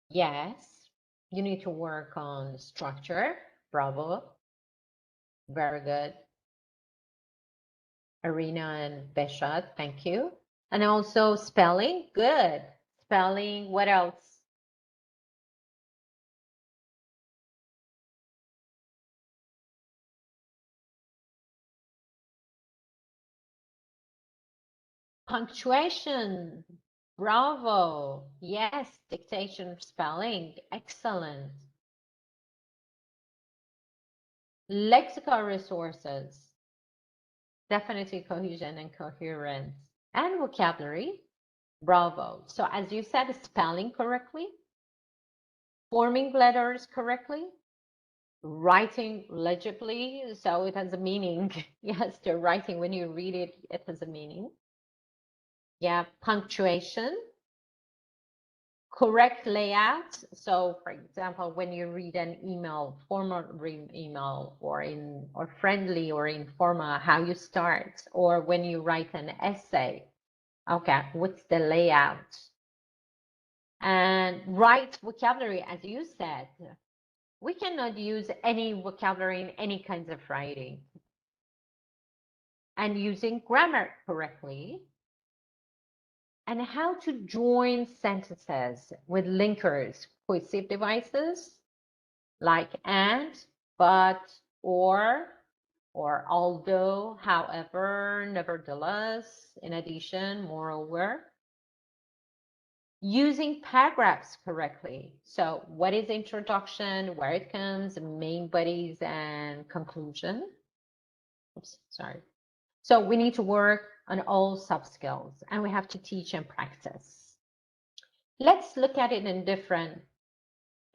Yes, you need to work on structure. Bravo. Very good. Arena and Beshat, thank you. And also spelling, good. Spelling, what else? Punctuation, bravo. Yes, dictation, spelling, excellent. Lexical resources, definitely cohesion and coherence. And vocabulary, bravo. So as you said, spelling correctly, forming letters correctly, writing legibly, so it has a meaning. Yes, the writing, when you read it, it has a meaning. Yeah, punctuation, correct layout. So for example, when you read an email, formal email, or friendly or informal, how you start, or when you write an essay, okay, what's the layout? And write vocabulary, as you said. We cannot use any vocabulary in any kinds of writing. And using grammar correctly, and how to join sentences with linkers, cohesive devices like and, but, or although, however, nevertheless, in addition, moreover. Using paragraphs correctly. So what is introduction, where it comes, main bodies, and conclusion. Oops, sorry. So we need to work on all soft skills, and we have to teach and practice. Let's look at it in different,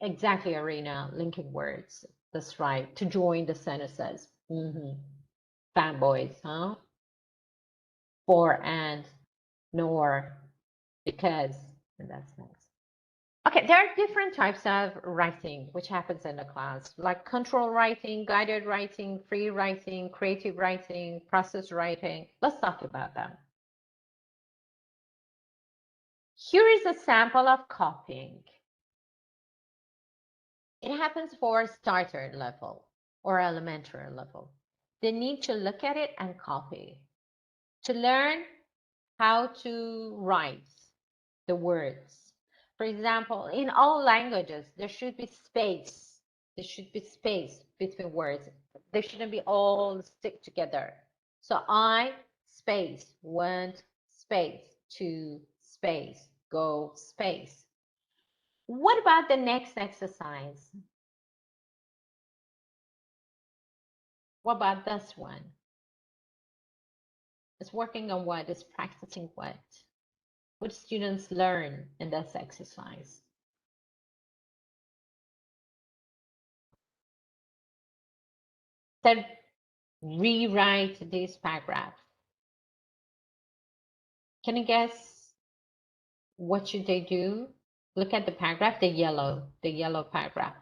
exactly arena, linking words. That's right, to join the sentences. Fanboys, huh? For and, nor, because, and that's nice. Okay, there are different types of writing which happens in the class, like control writing, guided writing, free writing, creative writing, process writing. Let's talk about them. Here is a sample of copying. It happens for starter level or elementary level. They need to look at it and copy to learn how to write the words. For example, in all languages, there should be space. There should be space between words. They shouldn't be all stick together. So I, space, went, space, to, space, go, space. What about the next exercise? What about this one? It's working on what? It's practicing what? What students learn in this exercise? Then rewrite this paragraph. Can you guess what should they do? Look at the paragraph, the yellow paragraph.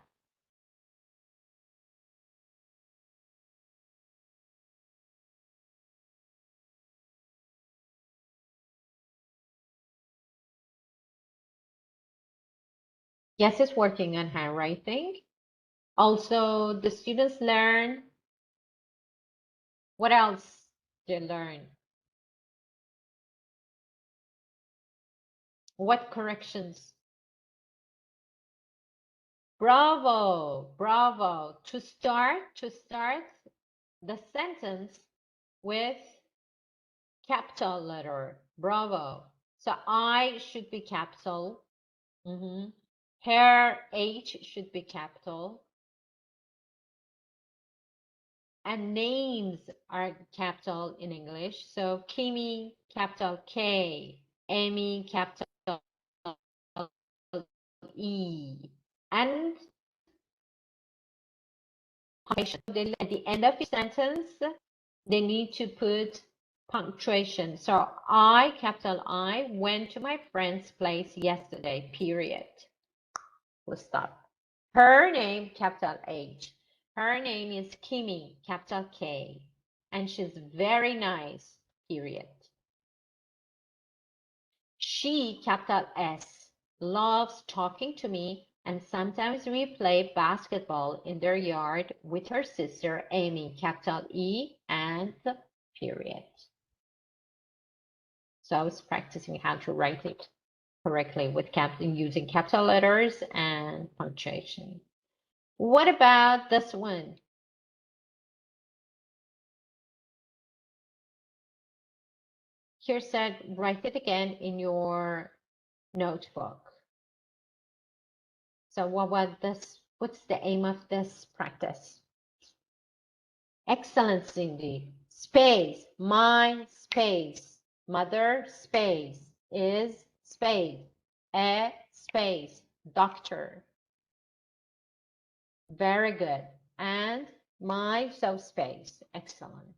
Yes, it's working on handwriting. Also, the students learn. What else they learn? What corrections? Bravo, bravo. To start the sentence with capital letter. Bravo. So I should be capital. Her H should be capital. And names are capital in English. So Kimi, capital K. Amy, capital E. And punctuation. At the end of the sentence, they need to put punctuation. So I, capital I, went to my friend's place yesterday, period. We'll stop. Her name, capital H. Her name is Kimi, capital K. And she's very nice, period. She, capital S, loves talking to me, and sometimes we play basketball in their yard with her sister, Amy, capital E, and period. So I was practicing how to write it correctly with using capital letters and punctuation. What about this one? Here said, write it again in your notebook. So what's the aim of this practice? Excellent, Cindy. Space, my space, mother space, is space, a space, doctor. Very good. And my space, excellent.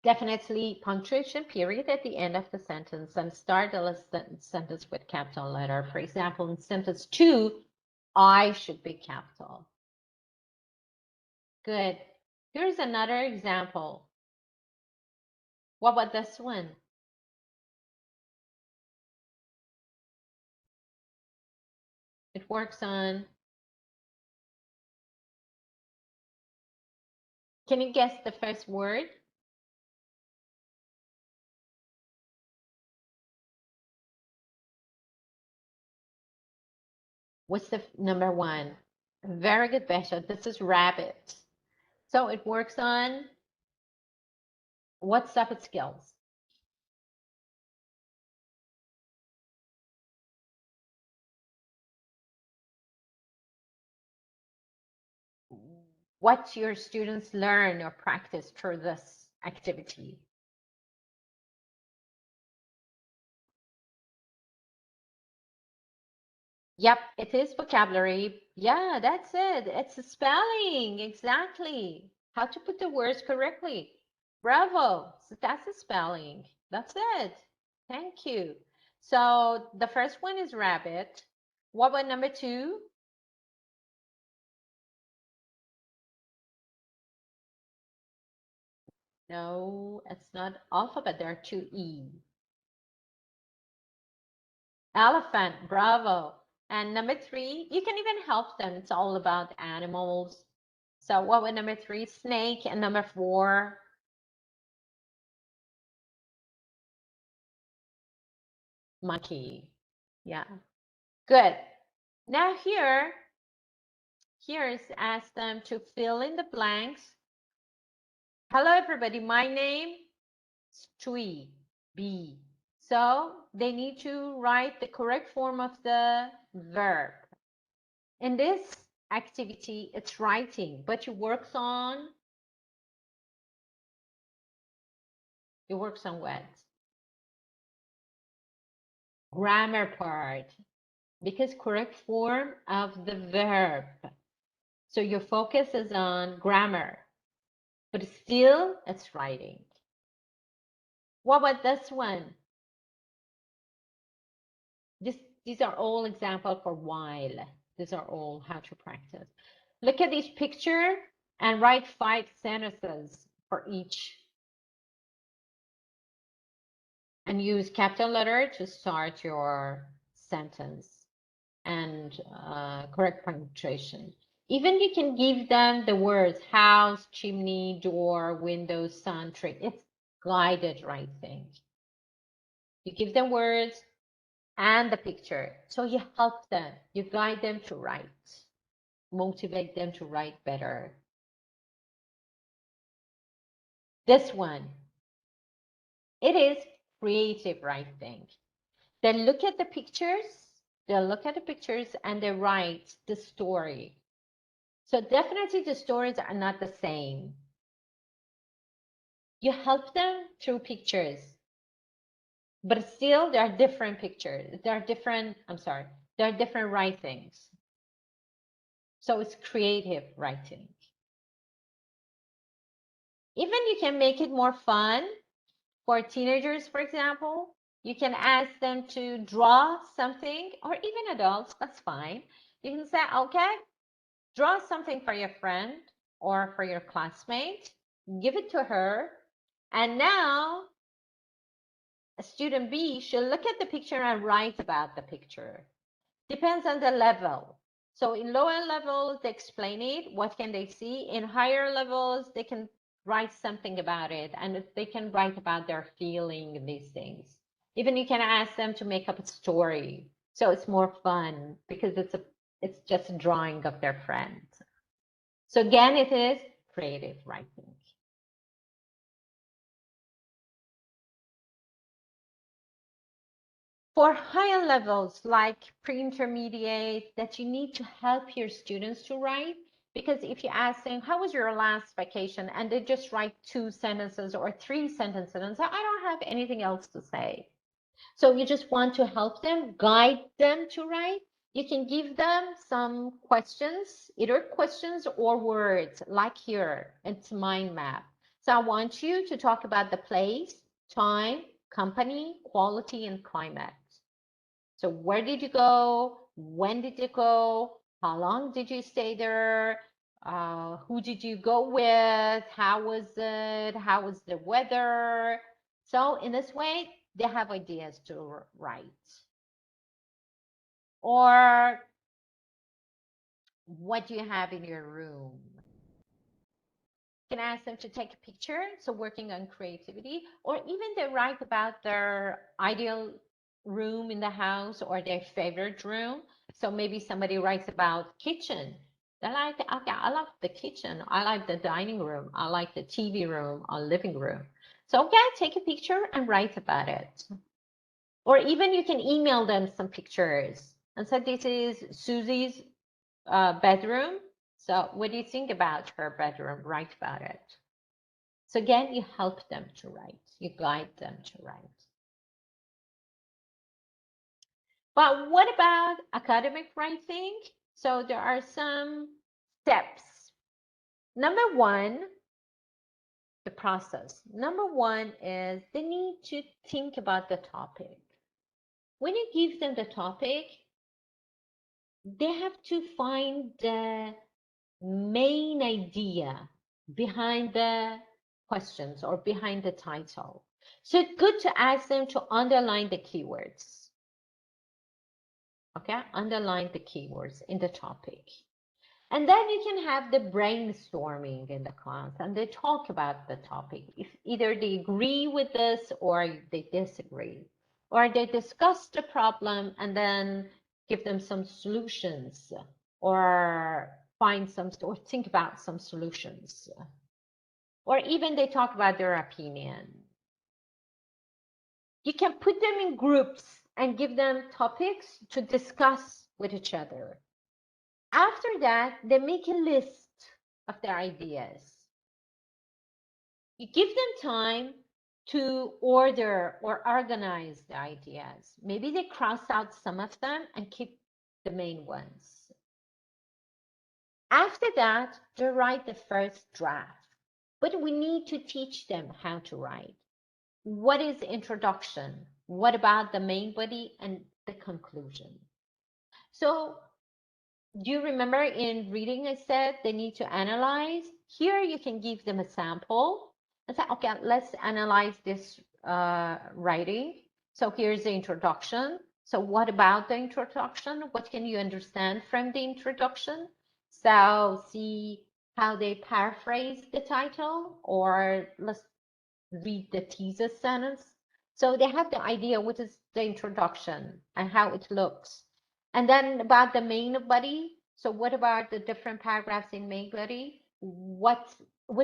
Definitely punctuation period at the end of the sentence and start the sentence with capital letter. For example, in sentence 2, I should be capital. Good. Here's another example. What about this one? It works on. Can you guess the first word? What's the number 1? Very good, Besha. This is rabbit. So it works on what soft skills? what your students learn or practice through this activity? Yep, it is vocabulary. Yeah, that's it. It's a spelling, exactly. How to put the words correctly. Bravo. So that's the spelling. That's it. Thank you. So the first one is rabbit. What about number 2? No, it's not alphabet. There are 2 E. Elephant, bravo. And number 3, you can even help them. It's all about animals. So what was number 3? Snake. And number 4? Monkey. Yeah, good. Now here's ask them to fill in the blanks. Hello, everybody. My name is Tui, B. So they need to write the correct form of the verb. In this activity, it's writing, but it works on what? Grammar part, because correct form of the verb. So your focus is on grammar, but still it's writing. What about this one? These are all examples for while. These are all how to practice. Look at each picture and write 5 sentences for each. And use capital letter to start your sentence and correct punctuation. Even you can give them the words house, chimney, door, window, sun, tree. It's guided writing. You give them words and the picture. So you help them, you guide them to write, motivate them to write better. This one, it is creative writing. They look at the pictures, and they write the story. So definitely the stories are not the same. You help them through pictures, but still there are different pictures. There are different writings. So it's creative writing. Even you can make it more fun for teenagers, for example. You can ask them to draw something, or even adults, that's fine. You can say, okay, draw something for your friend or for your classmate, give it to her, and now student B should look at the picture and write about the picture. Depends on the level. So in lower levels, they explain it. What can they see? In higher levels, they can write something about it, and they can write about their feeling, these things. Even you can ask them to make up a story. So it's more fun because it's just a drawing of their friend. So again, it is creative writing. For higher levels, like pre-intermediate, that you need to help your students to write, because if you ask them, how was your last vacation? And they just write 2 sentences or 3 sentences and say, I don't have anything else to say. So you just want to help them, guide them to write. You can give them some questions, either questions or words, like here, it's mind map. So I want you to talk about the place, time, company, quality, and climate. So where did you go? When did you go? How long did you stay there? Who did you go with? How was it? How was the weather? So in this way, they have ideas to write. Or what do you have in your room? You can ask them to take a picture, so working on creativity, or even they write about their ideal room in the house or their favorite room. So maybe somebody writes about kitchen. They like, okay, I like the kitchen. I like the dining room. I like the TV room or living room. So okay, take a picture and write about it. Or even you can email them some pictures and say, this is Susie's bedroom. So what do you think about her bedroom? Write about it. So again, you help them to write. You guide them to write. But what about academic writing? So there are some steps. Number one, the process. Number one is they need to think about the topic. When you give them the topic, they have to find the main idea behind the questions or behind the title. So it's good to ask them to underline the keywords. Okay, underline the keywords in the topic. And then you can have the brainstorming in the class and they talk about the topic. If either they agree with this or they disagree, or they discuss the problem and then give them some solutions or find some, or think about some solutions. Or even they talk about their opinion. You can put them in groups and give them topics to discuss with each other. After that, they make a list of their ideas. You give them time to order or organize the ideas. Maybe they cross out some of them and keep the main ones. After that, they write the first draft. But we need to teach them how to write. What is the introduction? What about the main body and the conclusion? So do you remember in reading I said they need to analyze? Here you can give them a sample and say, okay, let's analyze this writing. So here's the introduction. So what about the introduction? What can you understand from the introduction? So see how they paraphrase the title, or let's read the thesis sentence. So they have the idea what is the introduction and how it looks. And then about the main body. So what about the different paragraphs in main body? What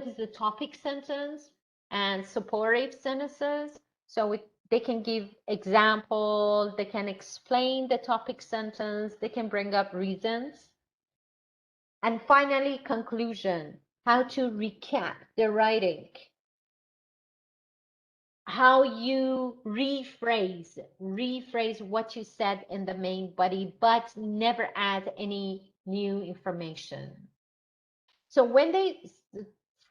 is the topic sentence and supportive sentences? So they can give examples, they can explain the topic sentence, they can bring up reasons. And finally, conclusion, how to recap the writing. How you rephrase what you said in the main body, but never add any new information. So when they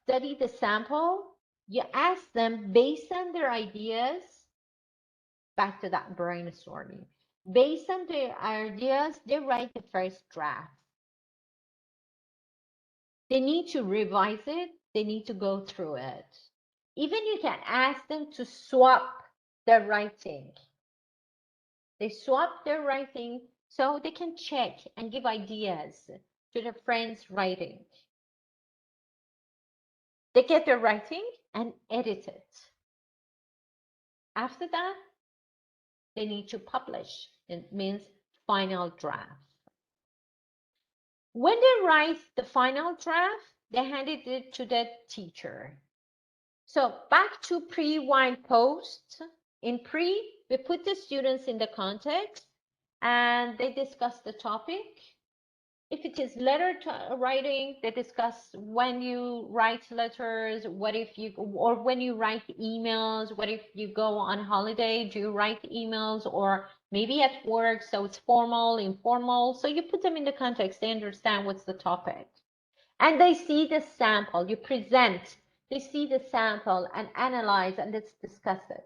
study the sample, you ask them based on their ideas, back to that brainstorming. Based on their ideas, they write the first draft. They need to revise it. They need to go through it. Even you can ask them to swap their writing. They swap their writing so they can check and give ideas to their friends' writing. They get their writing and edit it. After that, they need to publish. It means final draft. When they write the final draft, they hand it to the teacher. So back to pre, while, post. In pre, we put the students in the context and they discuss the topic. If it is letter writing, they discuss when you write letters, what if you, or when you write emails, what if you go on holiday, do you write emails, or maybe at work, so it's formal, informal. So you put them in the context, they understand what's the topic. And they see the sample, you present, they see the sample and analyze and let's discuss it.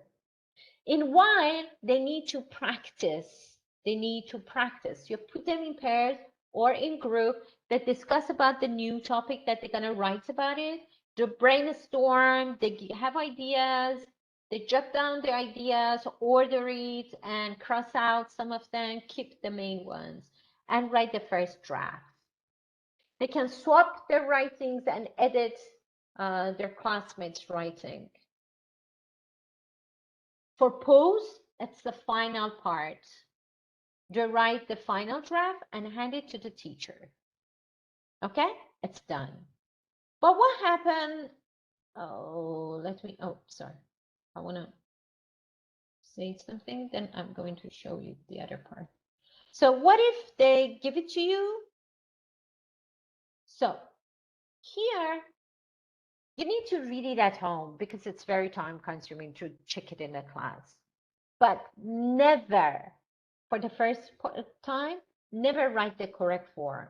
In while, they need to practice. They need to practice. You put them in pairs or in group that discuss about the new topic that they're going to write about it. They brainstorm, they have ideas, they jot down the ideas, order it, and cross out some of them, keep the main ones, and write the first draft. They can swap their writings and edit their classmates' writing. For post, it's the final part. They write the final draft and hand it to the teacher. Okay, it's done. But what happened? Oh, sorry. I want to say something, then I'm going to show you the other part. So what if they give it to you? So here, you need to read it at home because it's very time consuming to check it in the class. But never, for the first time, never write the correct form.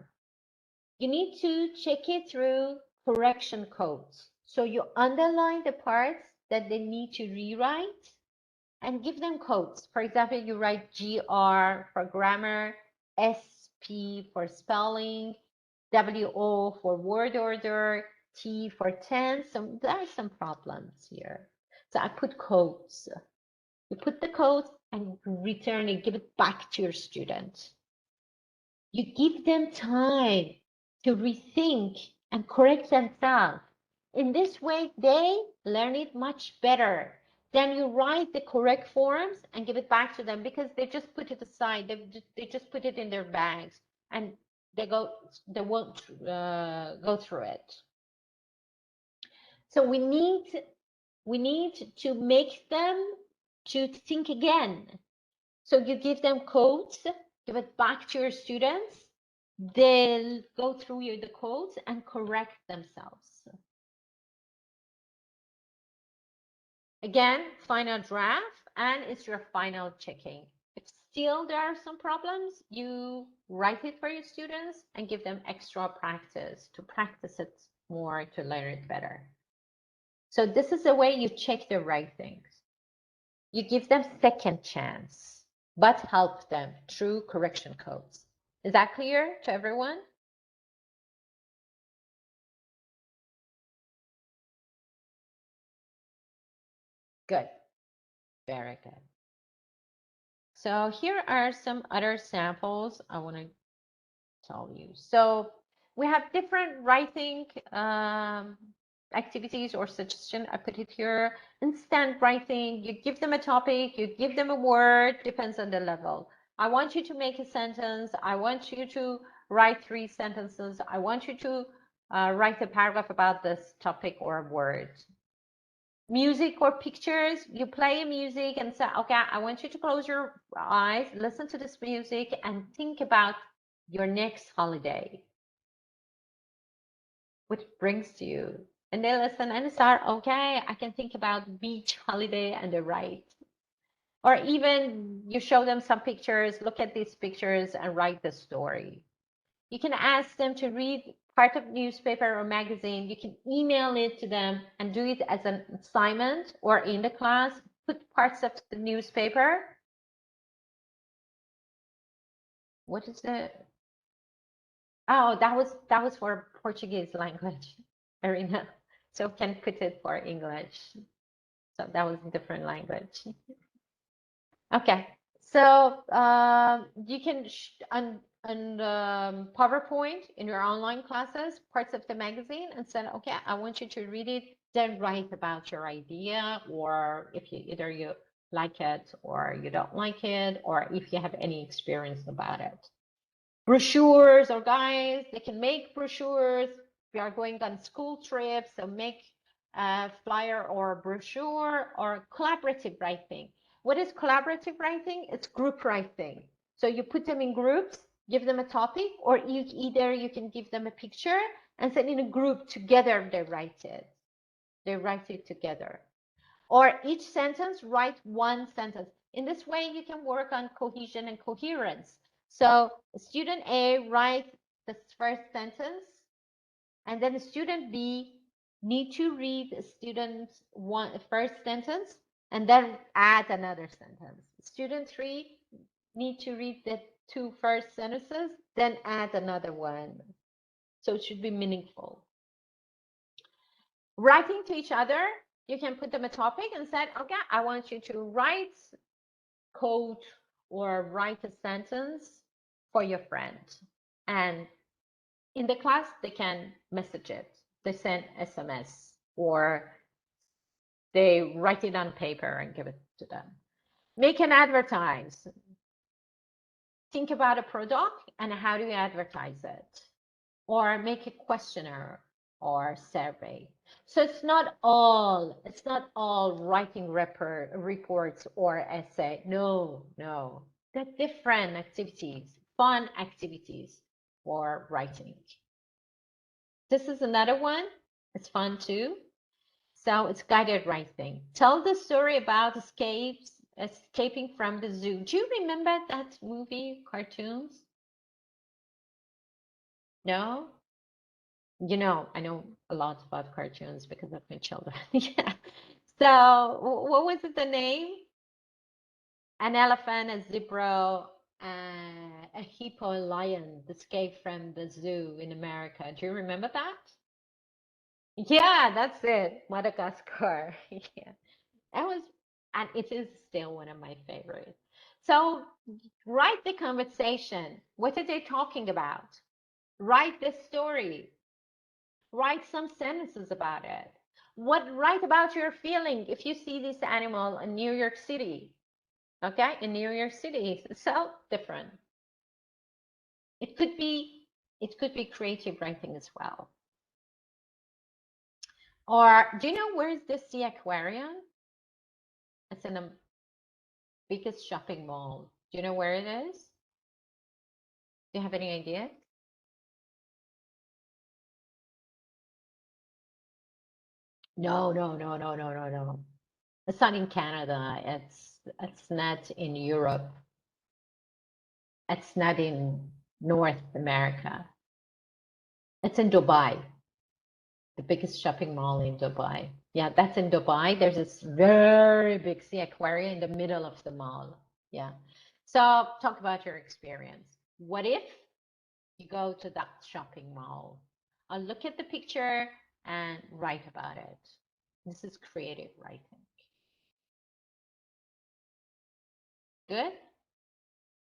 You need to check it through correction codes. So you underline the parts that they need to rewrite and give them codes. For example, you write GR for grammar, SP for spelling, WO for word order, T for tense. So there are some problems here. So I put codes. You put the codes and return it, give it back to your student. You give them time to rethink and correct themselves. In this way, they learn it much better. Then you write the correct forms and give it back to them because they just put it aside. They just put it in their bags and they won't go through it. So we need to make them to think again. So you give them codes, give it back to your students. They'll go through the codes and correct themselves. Again, final draft, and it's your final checking. If still there are some problems, you write it for your students and give them extra practice to practice it more to learn it better. So this is the way you check the right things. You give them second chance, but help them through correction codes. Is that clear to everyone? Good. Very good. So here are some other samples I want to tell you. So we have different writing activities or suggestion. I put it here. Instant writing, you give them a topic, you give them a word, depends on the level. I want you to make a sentence. I want you to write 3 sentences. I want you to write a paragraph about this topic or word. Music or pictures, you play music and say, okay, I want you to close your eyes, listen to this music and think about your next holiday. What it brings to you. And they listen and start, okay, I can think about beach holiday and they write. Or even you show them some pictures, look at these pictures and write the story. You can ask them to read part of newspaper or magazine. You can email it to them and do it as an assignment or in the class. Put parts of the newspaper. What is it? Oh, that was for Portuguese language, Arena. So can put it for English. So that was a different language. Okay, so you can on PowerPoint in your online classes, parts of the magazine, and said, okay, I want you to read it, then write about your idea, or if you either you like it or you don't like it, or if you have any experience about it. Brochures or guides, they can make brochures. We are going on school trips, so make a flyer or a brochure or collaborative writing. What is collaborative writing? It's group writing. So you put them in groups, give them a topic, or either you can give them a picture and send in a group together they write it. They write it together. Or each sentence, write one sentence. In this way, you can work on cohesion and coherence. So student A writes the first sentence, and then student B need to read student one first sentence and then add another sentence. Student 3 need to read the 2 first sentences, then add another one. So it should be meaningful. Writing to each other, you can put them a topic and say, okay, I want you to write quote or write a sentence for your friend. And in the class, they can message it. They send SMS or they write it on paper and give it to them. Make an advertise. Think about a product and how do you advertise it? Or make a questionnaire or survey. So it's not all writing reports or essay. No. They're different activities, fun activities for writing. This is another one. It's fun too. So it's guided writing. Tell the story about escaping from the zoo. Do you remember that movie, cartoons? No? You know, I know a lot about cartoons because of my children. Yeah. So what was it, the name? An elephant, a zebra, a hippo, a lion escaped from the zoo in America. Do you remember that? Yeah, that's it. Madagascar. Yeah. That was, and it is still one of my favorites. So write the conversation. What are they talking about? Write the story. Write some sentences about it. Write about your feeling if you see this animal in New York City. Okay, in New York City, it's so different. It could be creative writing as well. Or do you know where is the Sea Aquarium? It's in the biggest shopping mall. Do you know where it is? Do you have any idea? No, no, no, no, no, no, no. It's not in Canada. It's not in Europe. It's not in North America. It's in Dubai, the biggest shopping mall in Dubai. Yeah, that's in Dubai. There's this very big sea aquarium in the middle of the mall. Yeah. So talk about your experience. What if you go to that shopping mall? I'll look at the picture and write about it. This is creative writing. Good.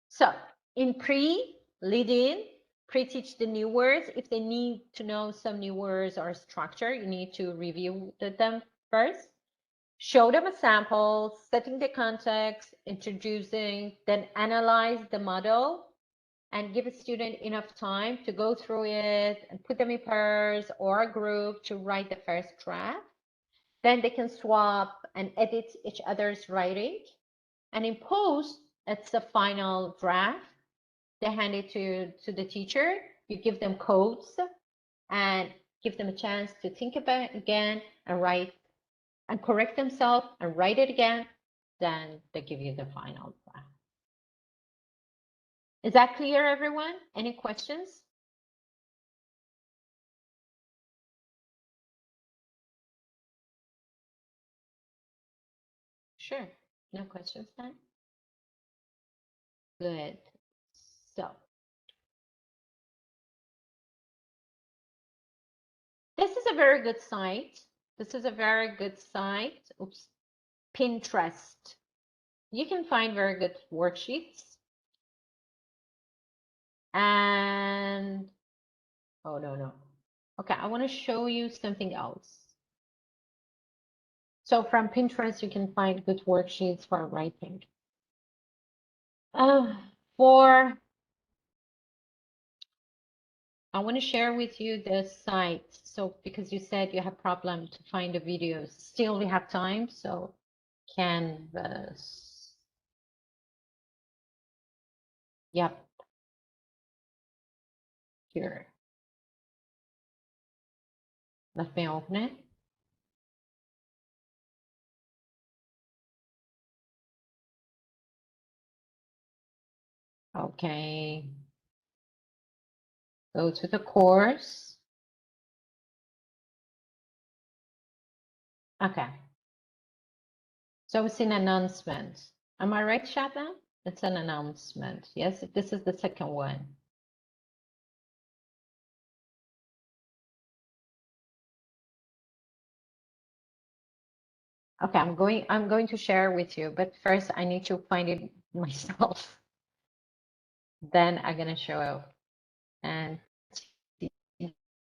So in lead in, pre-teach the new words. If they need to know some new words or structure, you need to review them first. Show them a sample, setting the context, introducing, then analyze the model and give a student enough time to go through it and put them in pairs or a group to write the first draft. Then they can swap and edit each other's writing. And in post, it's the final draft. They hand it to the teacher. You give them codes and give them a chance to think about it again and write and correct themselves and write it again. Then they give you the final draft. Is that clear, everyone? Any questions? Sure. No questions then? Good. So this is a very good site. This is a very good site. Oops. Pinterest. You can find very good worksheets. And, oh, no. Okay, I want to show you something else. So from Pinterest, you can find good worksheets for writing. I want to share with you the site. So because you said you have problem to find the videos, still we have time. So Canvas. Yep. Here. Let me open it. Okay. Go to the course. Okay. So it's an announcement. Am I right, Shata? It's an announcement. Yes, this is the second one. Okay, I'm going to share with you, but first I need to find it myself. Then I'm gonna show and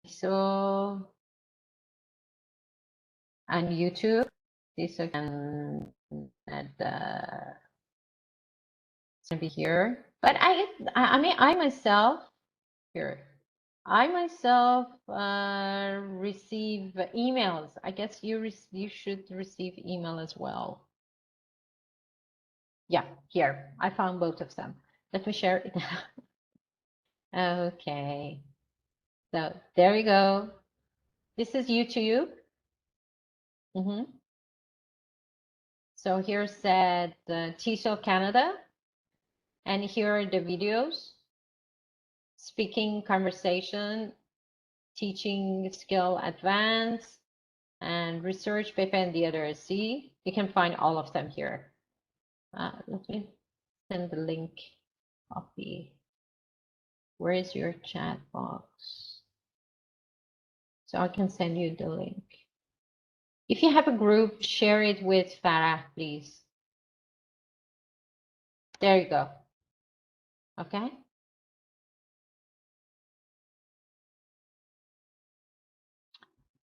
so on YouTube, this can it's gonna be here. But I mean I myself here. I myself receive emails. I guess you should receive email as well. Yeah, here I found both of them. Let me share it. Okay. So there we go. This is YouTube. So here said TESOL Canada, and here are the videos: speaking, conversation, teaching skill advanced, and research paper and the other. See, you can find all of them here. Let me send the link. Copy. Where is your chat box? So I can send you the link. If you have a group, share it with Farah, please. There you go. Okay.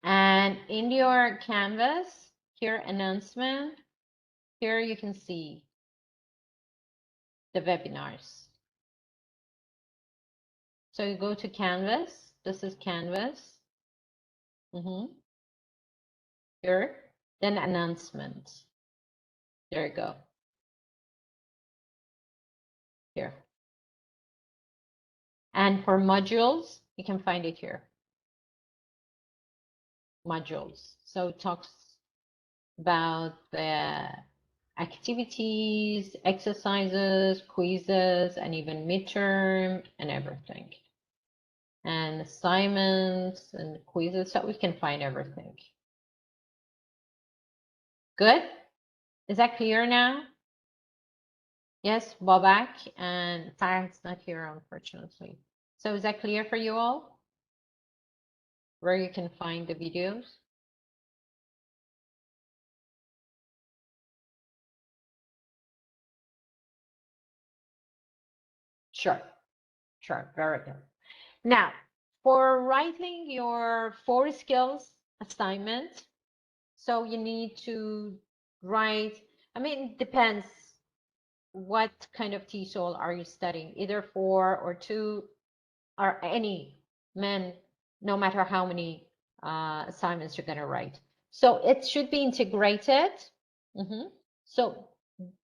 And in your Canvas, here announcement, here you can see the webinars. So you go to Canvas. This is Canvas. Here, then announcements. There you go. Here. And for modules, you can find it here. Modules. So it talks about the activities, exercises, quizzes, and even midterm and everything. And assignments and quizzes, so we can find everything. Good? Is that clear now? Yes, Bobak and Farah's not here, unfortunately. So is that clear for you all? Where you can find the videos? Sure, sure, very good. Now, for writing your 4 skills assignment, so you need to write, I mean, it depends what kind of TESOL are you studying, either 4 or 2 or any, men, no matter how many assignments you're going to write. So it should be integrated. So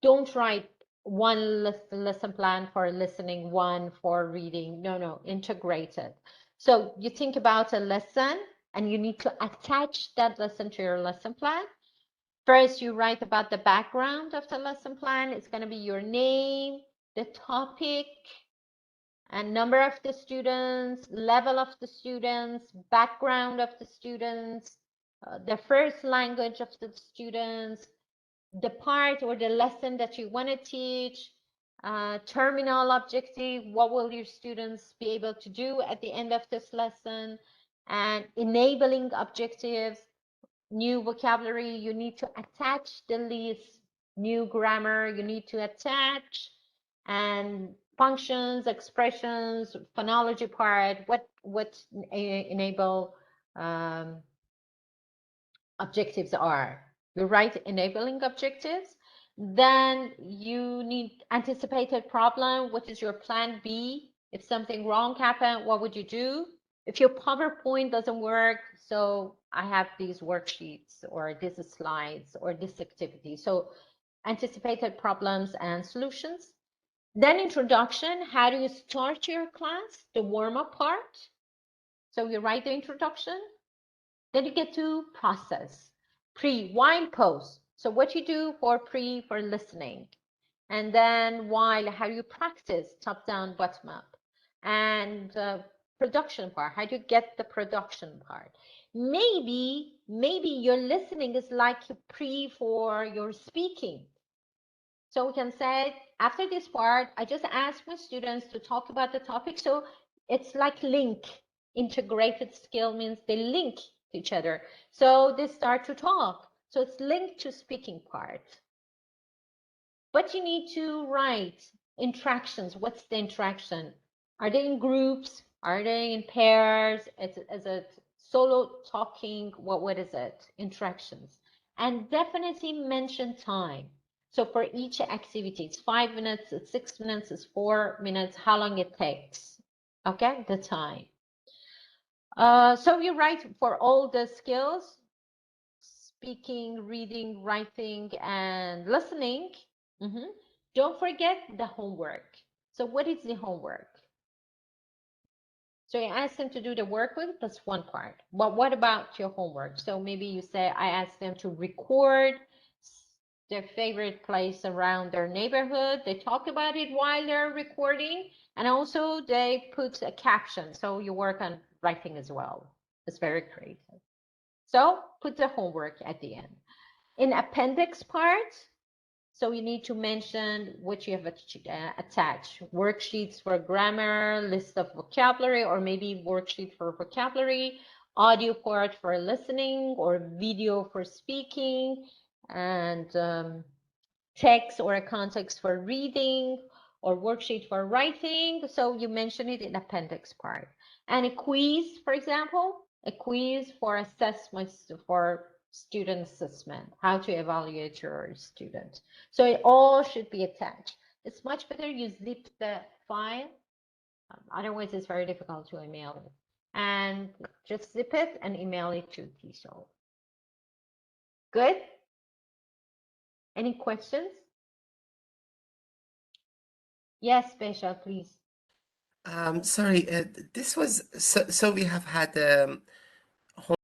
don't write one lesson plan for listening, one for reading. No, integrated. So you think about a lesson and you need to attach that lesson to your lesson plan. First, you write about the background of the lesson plan. It's going to be your name, the topic, and number of the students, level of the students, background of the students, the first language of the students, the part or the lesson that you want to teach, terminal objective, what will your students be able to do at the end of this lesson, and enabling objectives, new vocabulary, you need to attach the list, new grammar, you need to attach, and functions, expressions, phonology part, what enable objectives are. You write enabling objectives. Then you need anticipated problem. What is your plan B? If something wrong happened, what would you do? If your PowerPoint doesn't work, so I have these worksheets or these slides or this activity. So anticipated problems and solutions. Then introduction, how do you start your class? The warm-up part. So you write the introduction. Then you get to process, pre, while, post. So what you do for pre, for listening. And then while, how you practice, top down, bottom up. And production part, how do you get the production part? Maybe your listening is like pre for your speaking. So we can say, after this part, I just ask my students to talk about the topic. So it's like link. Integrated skill means they link to each other. So they start to talk. So it's linked to speaking part. But you need to write interactions. What's the interaction? Are they in groups? Are they in pairs? Is it solo talking? What is it? Interactions. And definitely mention time. So for each activity, it's 5 minutes, it's 6 minutes, it's 4 minutes, how long it takes. Okay, the time. So you write for all the skills, speaking, reading, writing, and listening. Don't forget the homework. So what is the homework? So you ask them to do the workbook, that's one part. But what about your homework? So maybe you say, I asked them to record their favorite place around their neighborhood. They talk about it while they're recording, and also they put a caption. So you work on writing as well. It's very creative. So put the homework at the end. In appendix part, so you need to mention what you have attached. Worksheets for grammar, list of vocabulary, or maybe worksheet for vocabulary, audio part for listening, or video for speaking, and text or a context for reading, or worksheet for writing. So you mention it in appendix part. And a quiz, for example, a quiz for assessments for student assessment, how to evaluate your student. So it all should be attached. It's much better you zip the file. Otherwise, it's very difficult to email it. And just zip it and email it to TESOL. Good? Any questions? Yes, Besha, please. Sorry, this was so we have had